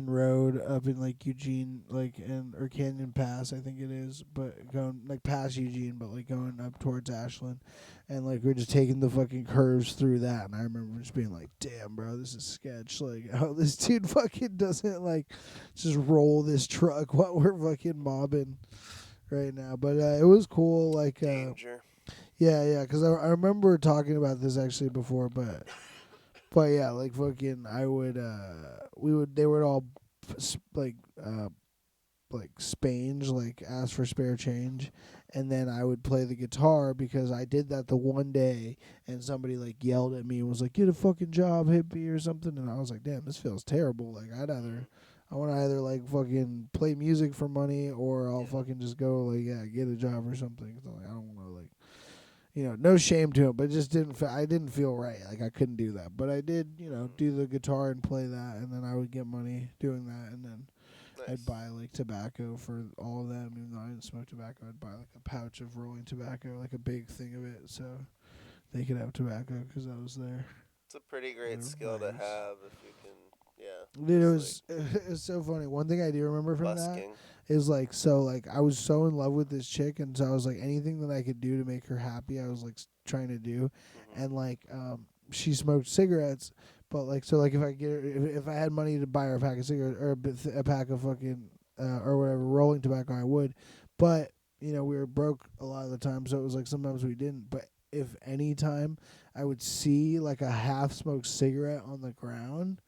Road up in like Eugene, like or Canyon Pass, I think it is, but going like past Eugene, but like going up towards Ashland, and like we're just taking the fucking curves through that, and I remember just being like, "Damn, bro, this is sketch." Like, how this dude fucking doesn't like just roll this truck while we're fucking mobbing right now. But it was cool, like danger. Yeah, because I remember talking about this actually before, but yeah, like fucking, they would all like spange, like ask for spare change, and then I would play the guitar because I did that the one day, and somebody like yelled at me and was like, "Get a fucking job, hippie," or something, and I was like, "Damn, this feels terrible. Like I want to either like fucking play music for money, or I'll fucking just go like get a job or something." So, like, I don't want to like. No shame to it, but it just I didn't feel right. Like I couldn't do that, but I did, do the guitar and play that, and then I would get money doing that, and then I'd buy like tobacco for all of them. Even though I didn't smoke tobacco, I'd buy like a pouch of rolling tobacco, like a big thing of it, so they could have tobacco because I was there. It's a pretty great skill to have if you can. Yeah. Dude, it was so funny. One thing I do remember from that is like, so like I was so in love with this chick, and so I was like, anything that I could do to make her happy, I was like trying to do, and like she smoked cigarettes, but like so like if I had money to buy her a pack of cigarettes or a pack of fucking or whatever rolling tobacco, I would, but we were broke a lot of the time, so it was like sometimes we didn't. But if any time I would see like a half smoked cigarette on the ground,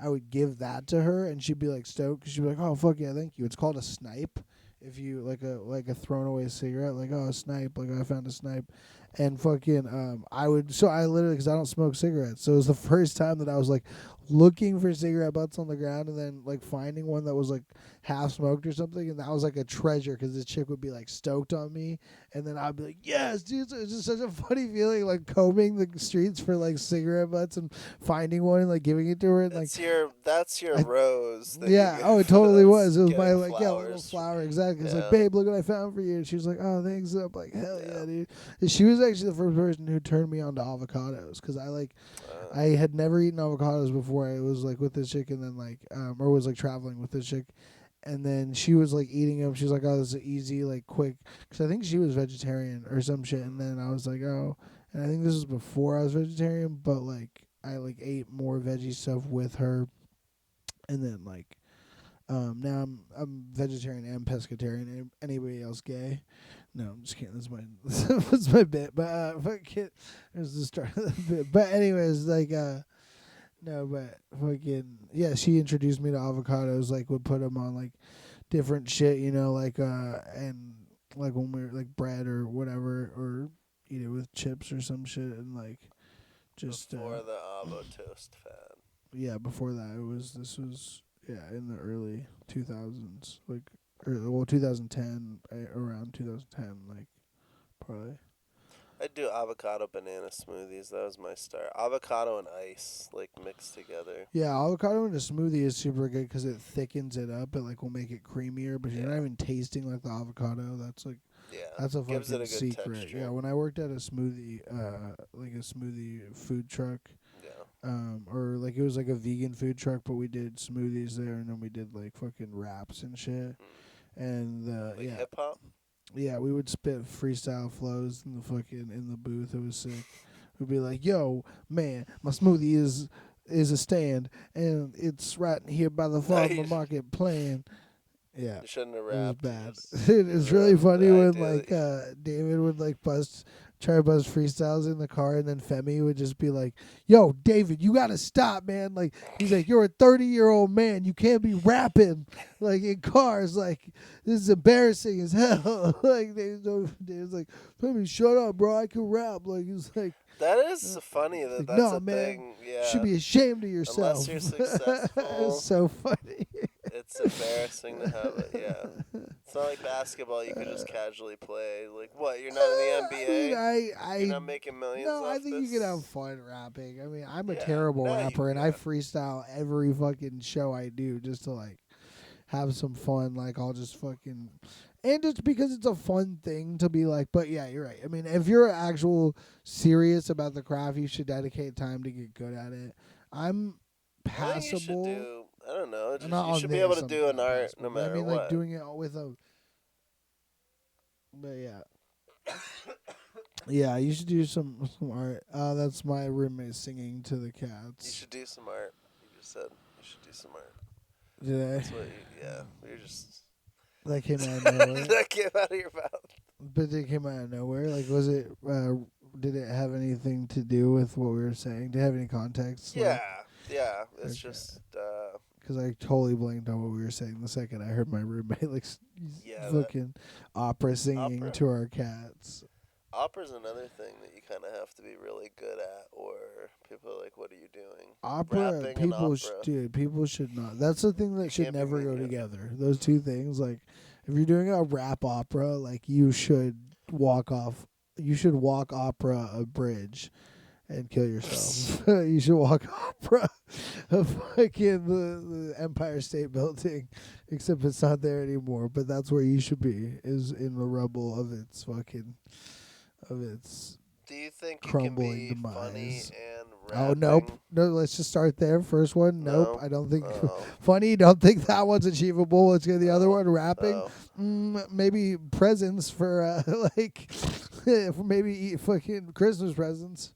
I would give that to her, and she'd be like stoked. 'Cause she'd be like, "Oh fuck yeah, thank you." It's called a snipe. If you like a thrown away cigarette, like a snipe, like I found a snipe, and fucking I literally, because I don't smoke cigarettes, so it was the first time that I was like looking for cigarette butts on the ground, and then like finding one that was like half smoked or something, and that was like a treasure because this chick would be like stoked on me, and then I'd be like, yes, dude. So it's just such a funny feeling, like combing the streets for like cigarette butts and finding one and like giving it to her, and like That's your rose. That yeah, you oh, it give. totally That's was. It was my getting like little flowers from flower, you. exactly. It's like, Yeah. babe, look what I found for you. And she was like, oh, thanks. I'm like, hell yeah, dude. And she was actually the first person who turned me on to avocados because I had never eaten avocados before. I was like with this chick, and then like or was like traveling with this chick, and then she was like eating them. She was like, oh, this is easy, like quick, because I think she was vegetarian or some shit. And then I was like, oh, and I think this was before I was vegetarian, but like I like ate more veggie stuff with her, and then like now I'm vegetarian and pescatarian. Anybody else gay? No, I'm just kidding. That's my that's my bit. But fuck it. There's the start of the bit. But anyways, like no, but fucking yeah. She introduced me to avocados. Like would put them on like different shit, you know, like and like when we were like bread or whatever, or eat it with chips or some shit, and like just Before the avo toast fad. yeah. Before that, this was yeah in the early 2000s, like 2010, around 2010, like probably. I'd do avocado banana smoothies. That was my start. Avocado and ice, like mixed together. Yeah, avocado in a smoothie is super good because it thickens it up. It like will make it creamier, but you're not even tasting like the avocado. That's like that's a gives fucking it a good secret. texture. Yeah, when I worked at a smoothie, like a smoothie food truck, or like it was like a vegan food truck, but we did smoothies there, and then we did like fucking wraps and shit, and like yeah, hip hop. yeah, we would spit freestyle flows in the fucking in the booth. It was sick. We'd be like, "Yo, man, my smoothie is a stand, and it's right here by the farmer market playing." Yeah, You shouldn't have it was rapped. bad. You It's really ruined funny the when idea like that David would like try to bust freestyles in the car, and then Femi would just be like, "Yo, David, you gotta stop, man!" Like he's like, "You're a 30-year-old man. You can't be rapping like in cars. Like this is embarrassing as hell." Like David's like, "Femi, shut up, bro. I can rap." Like he's like. That is funny Like, that's no, a man, thing. you should be ashamed of yourself. Unless you're successful, It's so funny. it's embarrassing to have it. Yeah, it's not like basketball. You could just casually play. Like what? You're not in the NBA. You're not making millions. No, I off think this? you can have fun rapping. I mean, I'm a Yeah, terrible no, rapper, and I freestyle every fucking show I do just to like have some fun. Like I'll just fucking, and just because it's a fun thing to be like. But yeah, you're right. I mean, if you're actual serious about the craft, you should dedicate time to get good at it. I'm I think you should passable. do. I don't know. Not You on should be able this, to I'm do an not art passable, no but I matter mean, what. like doing it with a. But yeah. Yeah, you should do some art. That's my roommate singing to the cats. You should do some art. You just said you should do some art. Did I? That's what you're just. That came out of nowhere. That came out of your mouth. But it came out of nowhere. Like, was it? Did it have anything to do with what we were saying? Did it have any context? Yeah. It's Okay. just. Because I totally blanked on what we were saying the second I heard my roommate like fucking opera singing opera. to our cats. Opera's another thing that you kind of have to be really good at, or people are like, "What are you doing?" Opera, Rapping people, and opera. dude, people should not. That's the thing that You should can't be never go mediocre. together. Those two things, like, if you're doing a rap opera, like, you should walk off. You should walk opera a bridge and kill yourself. You should walk opera a fucking the Empire State Building, except it's not there anymore. But that's where you should be, is in the rubble of its fucking Do you think you can crumbling be demise. funny and rapping? Oh, nope. No, let's just start there. First one, nope. No? I don't think Oh. funny. Don't think that one's achievable. Let's get the other one, rapping. Oh. Maybe presents for like, for maybe eat fucking Christmas presents.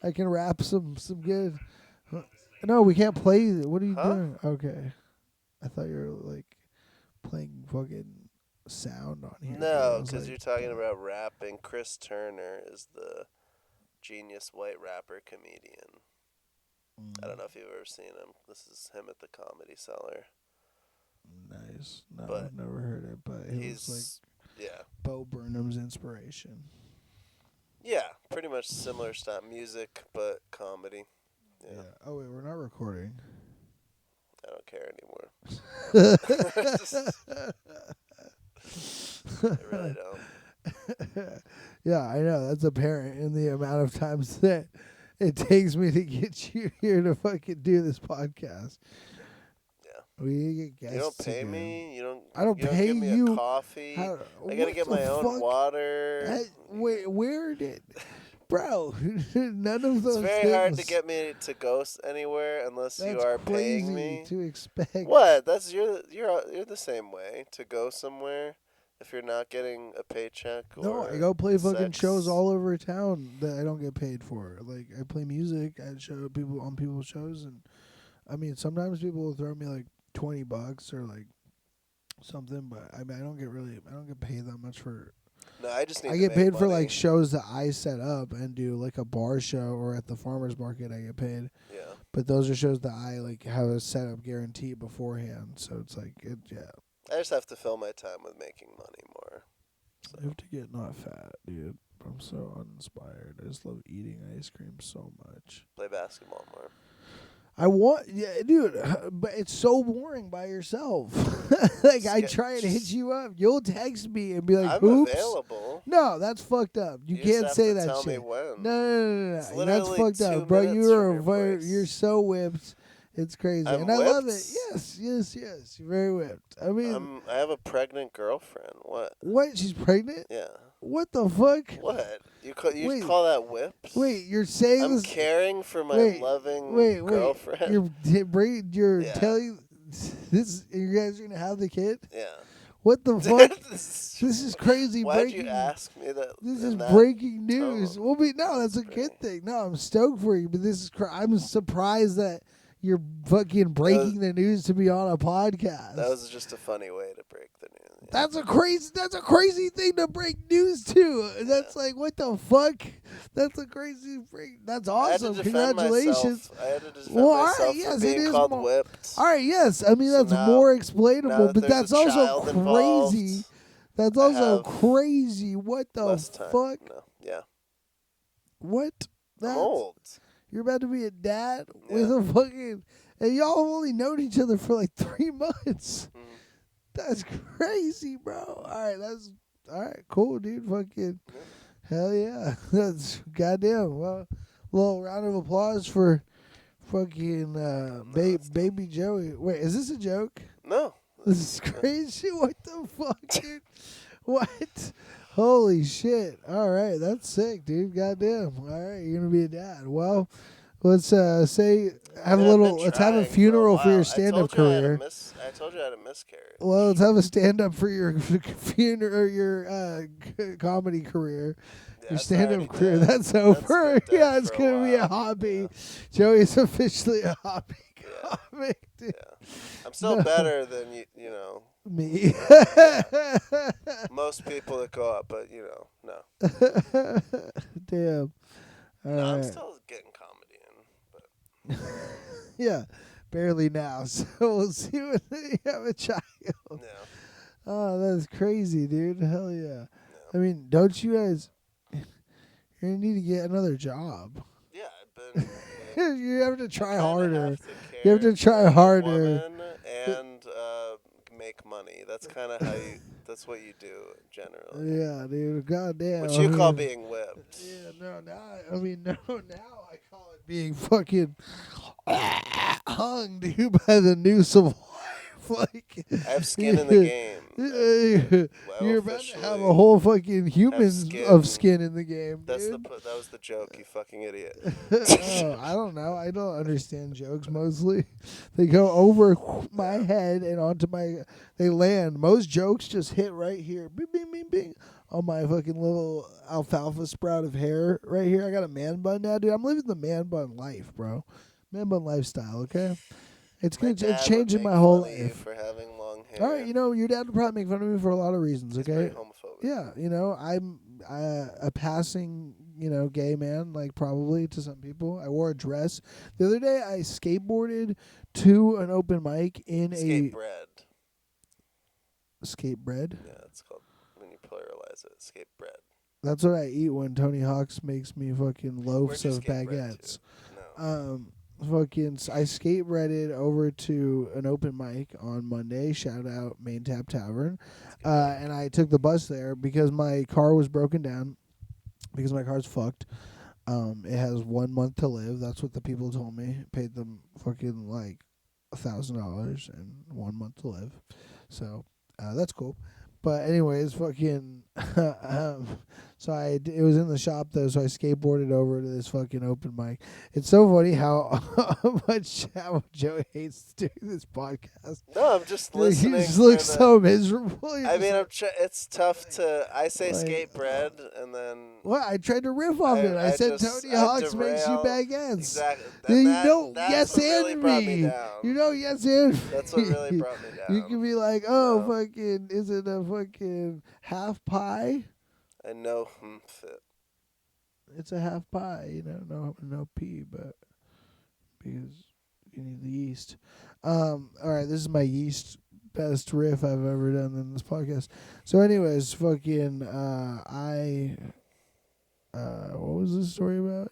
I can rap some good. No, we can't play. What are you doing? Okay, I thought you were like playing fucking sound on here. No, because you're talking about rapping. Chris Turner is the genius white rapper comedian. I don't know if you've ever seen him. This is him at the Comedy Cellar. Nice. No, But I've never heard it, but he was like yeah. Bo Burnham's inspiration. Yeah, pretty much similar style music, but comedy. Yeah. Oh, wait, we're not recording. I don't care anymore. I really don't. Yeah, I know. That's apparent in the amount of times that it takes me to get you here to fucking do this podcast. Yeah. We get guests. You don't pay again. me. You don't. I don't you pay don't give me you. a coffee. I gotta what get the my own fuck? water. Where did, bro? None of those. It's very things. hard to get me to go anywhere unless you are paying me. To expect. What? That's you're the same way to go somewhere. If you're not getting a paycheck, No, or I go play fucking sex. shows all over town that I don't get paid for. Like I play music at people on people's shows, and I mean sometimes people will throw me like $20 or like something, but I mean I don't get paid that much for. No, I just need. I to get make paid money. for like shows that I set up and do, like a bar show or at the farmers market. I get paid. Yeah. But those are shows that I like have a setup guarantee beforehand, so it's like yeah. I just have to fill my time with making money more. So. I have to get not fat, dude. I'm so uninspired. I just love eating ice cream so much. Play basketball more. Yeah, dude, but it's so boring by yourself. Like, I try and hit you up. You'll text me and be like, I'm "Oops." available. No, that's fucked up. You can't just say have to that tell shit. me when. No. It's That's literally fucked 2 up, bro. minutes You're so whipped. It's crazy, I'm and I love it. whipped? Yes. You're very whipped. I mean, I have a pregnant girlfriend. What? what? She's pregnant? Yeah. What the fuck? What? You Wait. call that whipped? Wait, you're saying I'm this? caring for my loving girlfriend. You're Yeah. telling this. You guys are gonna have the kid? Yeah. What the fuck? This is crazy. Why'd you ask me that? This in is that breaking news. tone? Well, no, that's a good thing. No, I'm stoked for you, but this is. I'm surprised that you're fucking breaking the news to be on a podcast. That was just a funny way to break the news. Yeah. That's a crazy thing to break news to. That's like, what the fuck? That's a crazy break. That's awesome. Congratulations. I had to defend Well, myself all right, yes, for it being is called more. whipped. All right, yes. I mean, So that's now- more now explainable, that but there's that's a also child involved, crazy. That's also have crazy. What the less time. fuck? No. Yeah. What? I'm old. You're about to be a dad Yeah. with a fucking... And y'all have only known each other for like 3 months. Mm. That's crazy, bro. All right, cool, dude. Fucking hell yeah. That's goddamn. Well, little round of applause for fucking baby Joey. Wait, is this a joke? No. This is crazy. What the fuck, dude? What? Holy shit. All right, that's sick, dude. Goddamn. All right, you're gonna be a dad. Well, let's let's have a funeral for your stand-up career. I told you I had a miscarriage. Well, let's have a stand-up for your funeral, your comedy career, Yeah, your stand-up already career. dead. That's over. That's been Yeah, dead it's for a gonna be a while. hobby. Yeah. Joey's officially a hobby comic. Dude. Yeah. I'm still better than you know. Me. Most people that go up, but no. Damn. All No, I'm right. still getting comedy in, but Yeah, barely now. So we'll see when you have a child. no. Oh, that's crazy, dude. Hell yeah. I mean, don't you guys... You're going to need to get another job. Yeah, I've been. You have to try kinda harder. have to You have to care try for a harder. woman and make money. That's kind of how you. That's what you do generally. Yeah, dude. Goddamn. What I you call mean, being whipped. Yeah, no, now I call it being fucking hung, dude, by the noose of life. Like, I have skin in the game. You're about to have a whole fucking human of skin in the game, dude. That was the joke, you fucking idiot. Oh, I don't know. I don't understand jokes mostly. They go over my head and onto they land. Most jokes just hit right here. Bing, bing, bing, bing. On my fucking little alfalfa sprout of hair right here. I got a man bun now, dude. I'm living the man bun life, bro. Man bun lifestyle, okay? It's changing my whole life. For having long hair. All right, your dad would probably make fun of me for a lot of reasons, He's okay? pretty homophobic. Yeah, I'm a passing gay man, like probably to some people. I wore a dress. The other day I skateboarded to an open mic in Skate bread. skate bread. Yeah, it's called, when you pluralize it, skate bread. That's what I eat when Tony Hawk's makes me fucking loaves Where'd you of skate bread baguettes. to? No. I skate breaded over to an open mic on Monday. Shout out Main Tap Tavern. And I took the bus there because my car was broken down. Because my car's fucked. It has 1 month to live. That's what the people told me. Paid them fucking like $1,000 and 1 month to live. So that's cool. But anyways, fucking. So it was in the shop though. So I skateboarded over to this fucking open mic. It's so funny how much Joe hates doing this podcast. No, I'm just listening. He just looks so miserable. I mean, it's tough to. I say skate bread, and then. Well, I tried to riff off it. I said Tony Hawk's makes you baguettes. Exactly. Yes really and brought me. down. Yes and me. That's what really brought me down. You can be like, oh, fucking, is it a fucking half pie? I know fit. It's a half pie, no pea, but because you need the yeast. All right, this is my yeast best riff I've ever done in this podcast. So, anyways, fucking, what was this story about?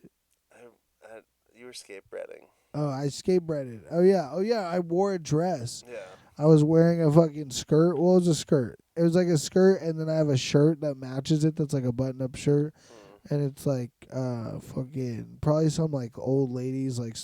You were skateboarding. Oh, I skateboarded. Oh yeah, I wore a dress. Yeah. I was wearing a fucking skirt. Well, it was a skirt. It was like a skirt, and then I have a shirt that matches it. That's like a button-up shirt, and it's like fucking probably some like old ladies like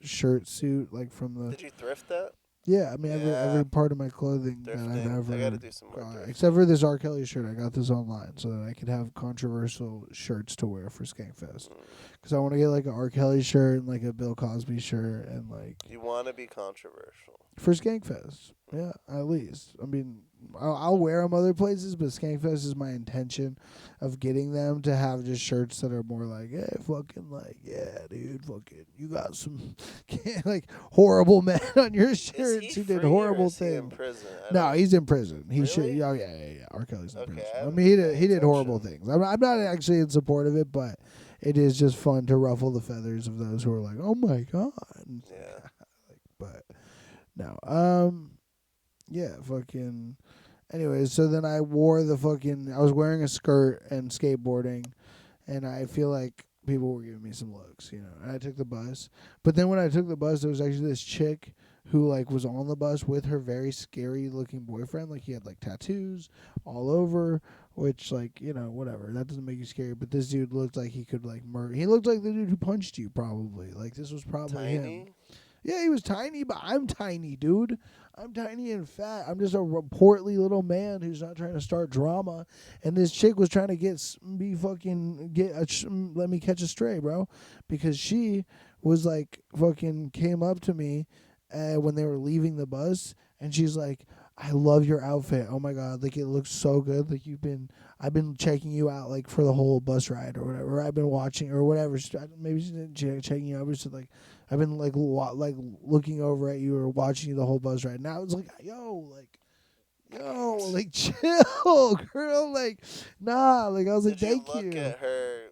shirt suit like from the. Did you thrift that? Yeah, I mean every part of my clothing that I've ever. I gotta do some more except for this R. Kelly shirt, I got this online so that I could have controversial shirts to wear for Skankfest. Because I want to get like an R. Kelly shirt and like a Bill Cosby shirt and like. You want to be controversial. For Skankfest, yeah, at least. I mean, I'll wear them other places, but Skankfest is my intention of getting them to have just shirts that are more like, hey, fucking like, yeah, dude, fucking, you got some like horrible men on your shirts who did horrible things. Is he in prison? No, he's in prison. He really? should. Oh yeah. R. Kelly's in prison. I mean, he did horrible things. I'm not actually in support of it, but it is just fun to ruffle the feathers of those who are like, oh my god. Yeah. But. No. Yeah, fucking. Anyways, so then I wore I was wearing a skirt and skateboarding, and I feel like people were giving me some looks, and I took the bus. But then when I took the bus, there was actually this chick who, like, was on the bus with her very scary-looking boyfriend. Like, he had, like, tattoos all over, which, like, whatever. That doesn't make you scary. But this dude looked like he could, like, murder. He looked like the dude who punched you, probably. Like, this was probably him. Yeah, he was tiny, but I'm tiny, dude. I'm tiny and fat. I'm just a portly little man who's not trying to start drama. And this chick was trying to let me catch a stray, bro, because she was like fucking came up to me when they were leaving the bus, and she's like, I love your outfit. Oh my god, like it looks so good. Like I've been checking you out like for the whole bus ride or whatever. I've been watching or whatever. Maybe she didn't checking you out, but she's like, I've been like looking over at you or watching you the whole bus ride. And I was like, yo, like chill, girl, like nah, like I was like, thank you. Did you look at her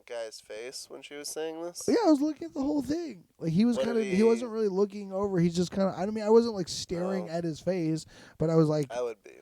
guy's face when she was saying this? Yeah, I was looking at the whole thing. Like he was he wasn't really looking over. He's just kind of. I wasn't like staring at his face, but I was like, I would be.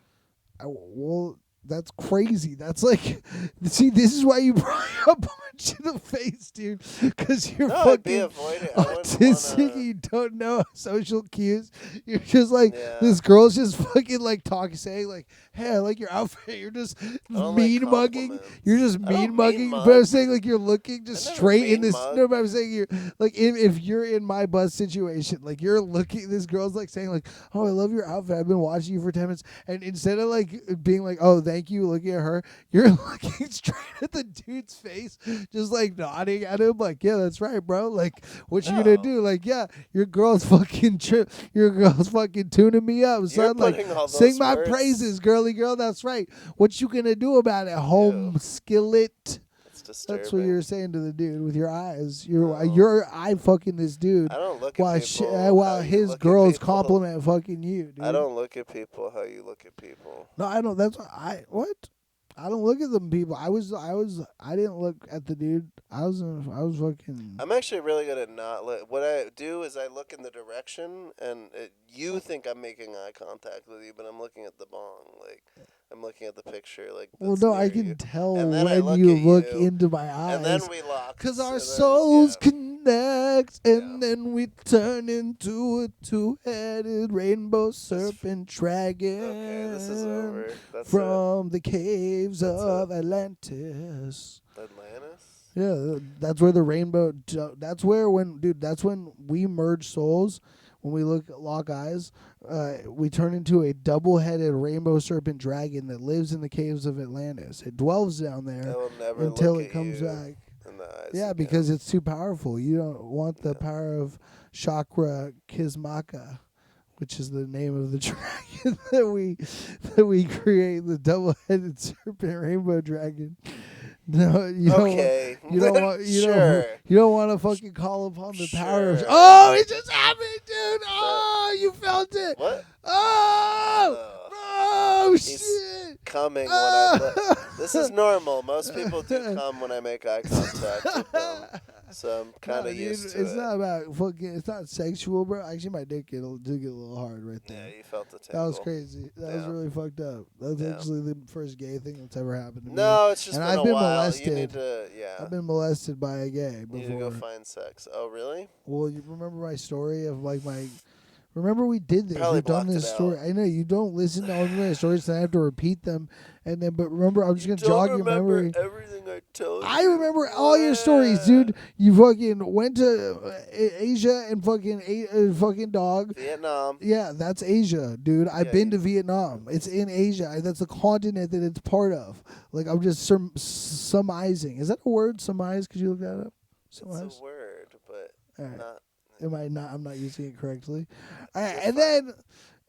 Well, that's crazy. That's like, see, this is why you brought a punch in the face, dude. Because you're fucking autistic. You don't know social cues. You're just like, this girl's just fucking like saying like, hey, I like your outfit. You're just mean mugging. You're just mean mugging. But I'm saying like you're looking just straight in this. No, but I'm saying you're like, if you're in my bus situation, like you're looking, this girl's like saying like, oh, I love your outfit. I've been watching you for 10 minutes. And instead of like being like, oh, thank you, looking at her, you're looking straight at the dude's face, just like nodding at him, like, yeah, that's right, bro. Like, what you gonna do? Like, yeah, your girl's fucking tuning me up, son. Like, sing my praises, girly girl. That's right. What you gonna do about it, home skillet? Disturbing. That's what you're saying to the dude with your eyes. You're eye fucking this dude. I don't look at people while his girls compliment fucking you, dude. I don't look at people how you look at people. No, I don't. That's what. I don't look at them people. I didn't look at the dude. I was fucking. I'm actually really good at not what I do is I look in the direction, and you think I'm making eye contact with you, but I'm looking at the bong. Like, I'm looking at the picture. Like, Well, that's no, near I you. can tell And then I when look you at look you, into my eyes. and then we lock. Cause our and then, souls yeah. connect, and Yeah. then we turn into a two-headed rainbow serpent dragon. Okay, this is over. That's from the caves That's of Atlantis. Atlantis? Yeah, that's where the rainbow. That's where that's when we merge souls. When we lock eyes, we turn into a double-headed rainbow serpent dragon that lives in the caves of Atlantis. It dwells down there I will never until look it at comes you back. in the eyes Yeah, again. because it's too powerful. You don't want the Yeah. power of chakra Kismaka, which is the name of the dragon that we create, the double-headed serpent rainbow dragon. No, you Okay. don't. You don't want. You Sure. don't. You don't want to fucking call upon the power of. Sure. Oh, it just happened, dude. Oh, you felt it. What? Oh, oh He's shit. coming when I look. This is normal. Most people do come when I make eye contact with them. So I'm kind of used to it's it. not about fucking. It's not sexual, bro. Actually, my dick did get a little hard right there. Yeah, you felt the That tingle. was crazy. That was Yeah. really fucked up. That was Yeah. actually the first gay thing that's ever happened to me. No, it's just And been I've a been while. molested. You need to, I've been molested by a gay You before. need to go find sex. Oh, really? Well, you remember my story of like my. Remember we did this. Probably We've done blocked this it story. out. I know you don't listen to all of my stories, so I have to repeat them. And then, but remember, I'm just gonna jog your memory. Everything I told you. I remember all your stories, dude. You fucking went to Asia and fucking ate a fucking dog. Vietnam. Yeah, that's Asia, dude. I've Yeah, been to Vietnam. It's in Asia. That's the continent that it's part of. Like, I'm just surmising. Is that a word? Surmise? Could you look that up? Surmise? It's a word, but All right. not. Am I not? I'm not using it correctly. All right, You're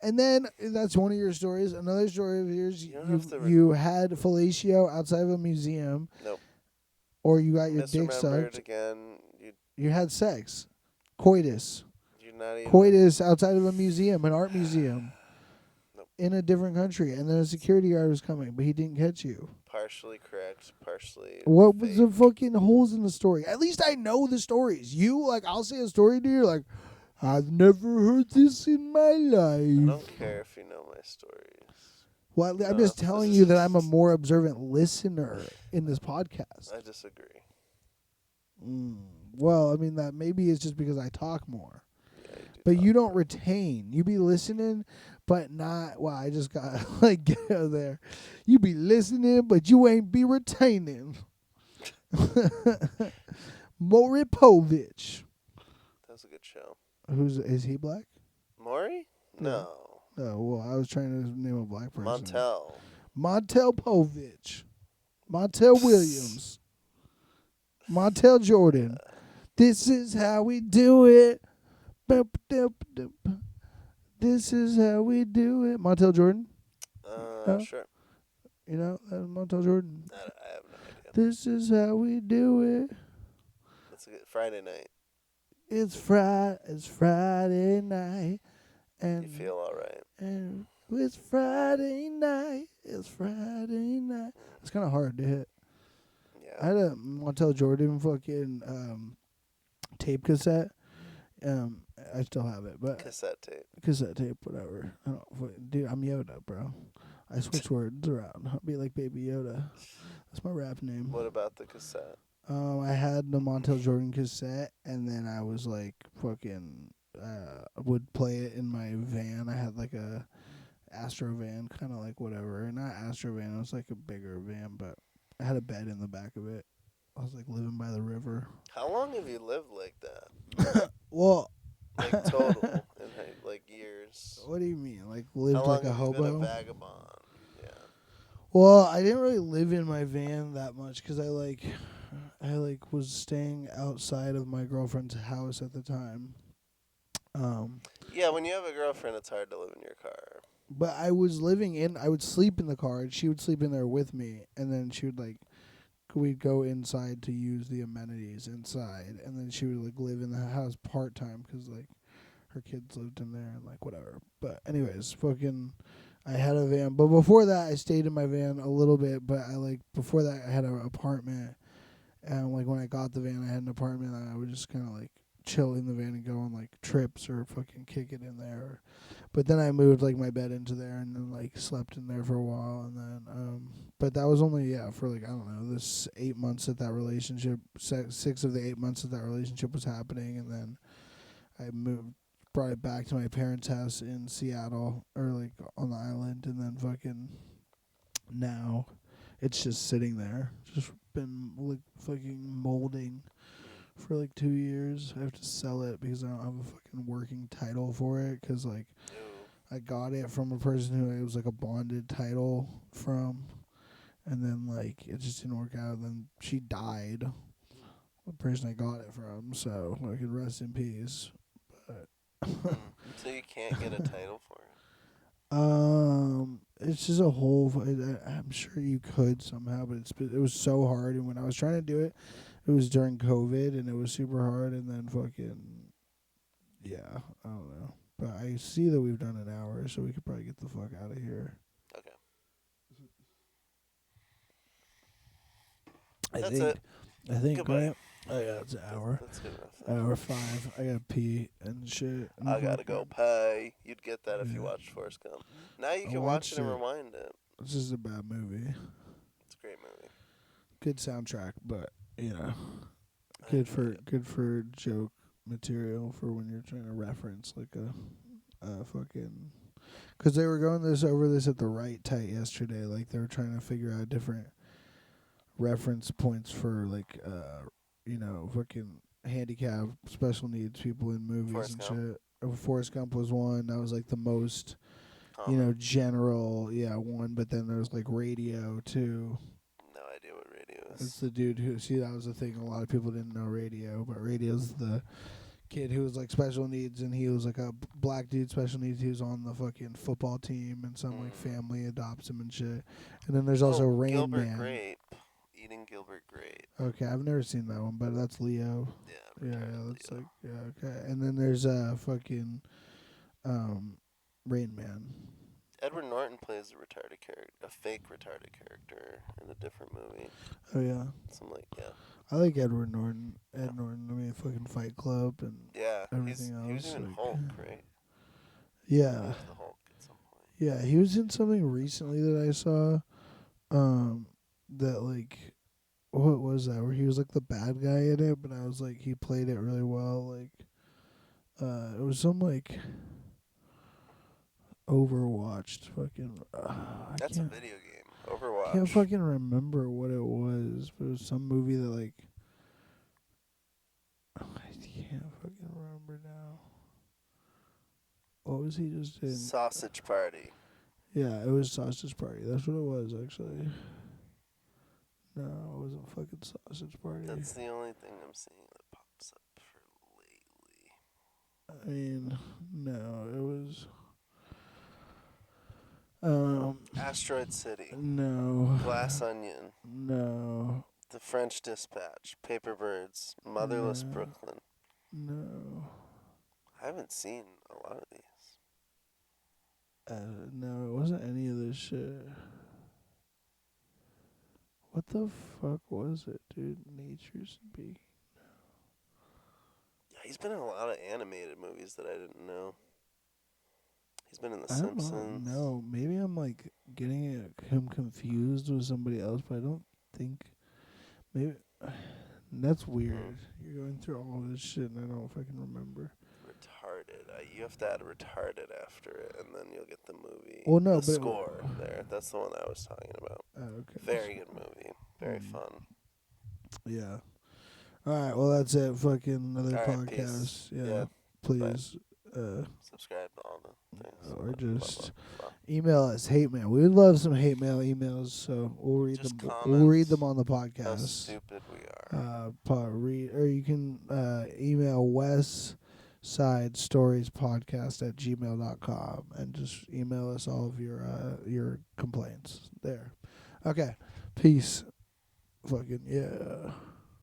and then that's one of your stories. Another story of yours, You don't have to you had fellatio outside of a museum. Nope. Or you got your dick Misremembered sucked. again. You had sex, coitus. You're not even. Coitus outside of a museum, an art museum, Nope. in a different country, and then a security guard was coming, but he didn't catch you. Partially correct, partially. What fake. was the fucking holes in the story? At least I know the stories. You, like, I'll say a story to you, like, I've never heard this in my life. I don't care if you know my stories. Well, I'm just telling you that I'm a more observant listener in this podcast. I disagree. Well, I mean, that maybe it's just because I talk more. Yeah, you do. But you don't retain. You be listening, but not. Well, I just got like get out of there. You be listening, but you ain't be retaining. Moripovich. That was a good show. Is he black? Maury? No. Oh, well, I was trying to name a black person. Montel Povich. Montel Williams. Montel Jordan. This is how we do it. This is how we do it. Montel Jordan? Sure. You know, Montel Jordan. I have no idea. This is how we do it. That's a good Friday night. It's Friday night. And You feel all right. And it's Friday night. It's Friday night. It's kind of hard to hit. Yeah. I had a Montel Jordan fucking tape cassette. I still have it, but Cassette tape, whatever. Dude, I'm Yoda, bro. I switch words around. I'll be like Baby Yoda. That's my rap name. What about the cassette? I had the Montel Jordan cassette, and then I was like fucking would play it in my van. I had like a Astro van, kind of like whatever. Not Astro van, it was like a bigger van, but I had a bed in the back of it. I was like living by the river. How long have you lived like that? Well, like total, in like years. What do you mean? Like lived How long like a have hobo? you been a vagabond? Yeah. Well, I didn't really live in my van that much because I was staying outside of my girlfriend's house at the time. Yeah, when you have a girlfriend, it's hard to live in your car. But I would sleep in the car, and she would sleep in there with me, and then she would we'd go inside to use the amenities inside, and then she would like live in the house part time because like her kids lived in there and like whatever. But anyways, fucking, I had a van, but before that, I stayed in my van a little bit. But before that, I had an apartment, and like when I got the van, I had an apartment. And I would just kind of like chill in the van and go on like trips or fucking kick it in there. But then I moved like my bed into there and then like slept in there for a while, and then but that was only for like I don't know this 8 months that relationship 6 of the 8 months that relationship was happening, and then I brought it back to my parents' house in Seattle or like on the island, and then fucking now it's just sitting there, just been like fucking molding for like 2 years. I have to sell it because I don't have a fucking working title for it, because like I got it from a person who it was like a bonded title from, and then like it just didn't work out. Then she died, the person I got it from, so I could rest in peace. But So you can't get a title for it? It's just a whole. I'm sure you could somehow, but it was so hard. And when I was trying to do it, it was during COVID, and it was super hard. And then fucking, yeah, I don't know. But I see that we've done an hour, so we could probably get the fuck out of here. Okay. That's it. I think, Goodbye. right? Oh, yeah, it's an hour. That's good enough. Hour 5. I gotta pee and shit. I gotta go pay. You'd get that if you Yeah. watched Forrest Gump. Now you I can watch it and watched it. rewind it. This is a bad movie. It's a great movie. Good soundtrack, but, good for joke material for when you're trying to reference like a fucking, because they were going over this at the right tight yesterday. Like they were trying to figure out different reference points for like fucking handicapped special needs people in movies Forrest and Gump. shit. Forrest Gump was one that was like the most general one, but then there's like Radio too. No idea what Radio is. It's the dude who, that was the thing, a lot of people didn't know Radio, but Radio's the kid who was like special needs, and he was like a black dude special needs. He was on the fucking football team, and some like family adopts him and shit. And then there's also Rain Gilbert Man. Grape. Eating Gilbert Grape. Okay, I've never seen that one, but that's Leo. Yeah, that's Leo. like okay. And then there's fucking Rain Man. Edward Norton plays a fake retarded character in a different movie. Oh yeah. I like Edward Norton. Norton. I mean, fucking Fight Club and everything else. He was in Hulk, right? Yeah. He was the Hulk at some point. Yeah, he was in something recently that I saw. That like, what was that? Where he was like the bad guy in it, but I was like, he played it really well. Like, it was some like Overwatched fucking. That's a video game. Overwatch. I can't fucking remember what it was, but it was some movie that like. I can't fucking remember now. What was he just in? Sausage Party. Yeah, it was Sausage Party. That's what it was, actually. No, it wasn't fucking Sausage Party. That's the only thing I'm seeing that pops up for lately. I mean, no, it was. Asteroid City. No. Glass Onion. No. The French Dispatch. Paper Birds. Motherless Brooklyn. No. I haven't seen a lot of these. No, it wasn't any of this shit. What the fuck was it, dude? Nature Speaking. Yeah, he's been in a lot of animated movies that I didn't know. He's been in The Simpsons. No, maybe I'm like getting him confused with somebody else, but I don't think. Maybe that's weird. You're going through all this shit, and I don't fucking remember. Retarded. You have to add retarded after it, and then you'll get the movie. Well, no, the but score there. That's the one I was talking about. Okay. Very good movie. Very fun. Yeah. All right. Well, that's it. Fucking another podcast. Peace. Yeah. Please. Subscribe to all the things. Or just blah. email us hate mail. We would love some hate mail emails, so we'll read Just them. comments. We'll read them on the podcast. How stupid we are. Or you can email westside-stories-podcast@gmail.com and just email us all of your complaints there. Okay. Peace. Fucking yeah.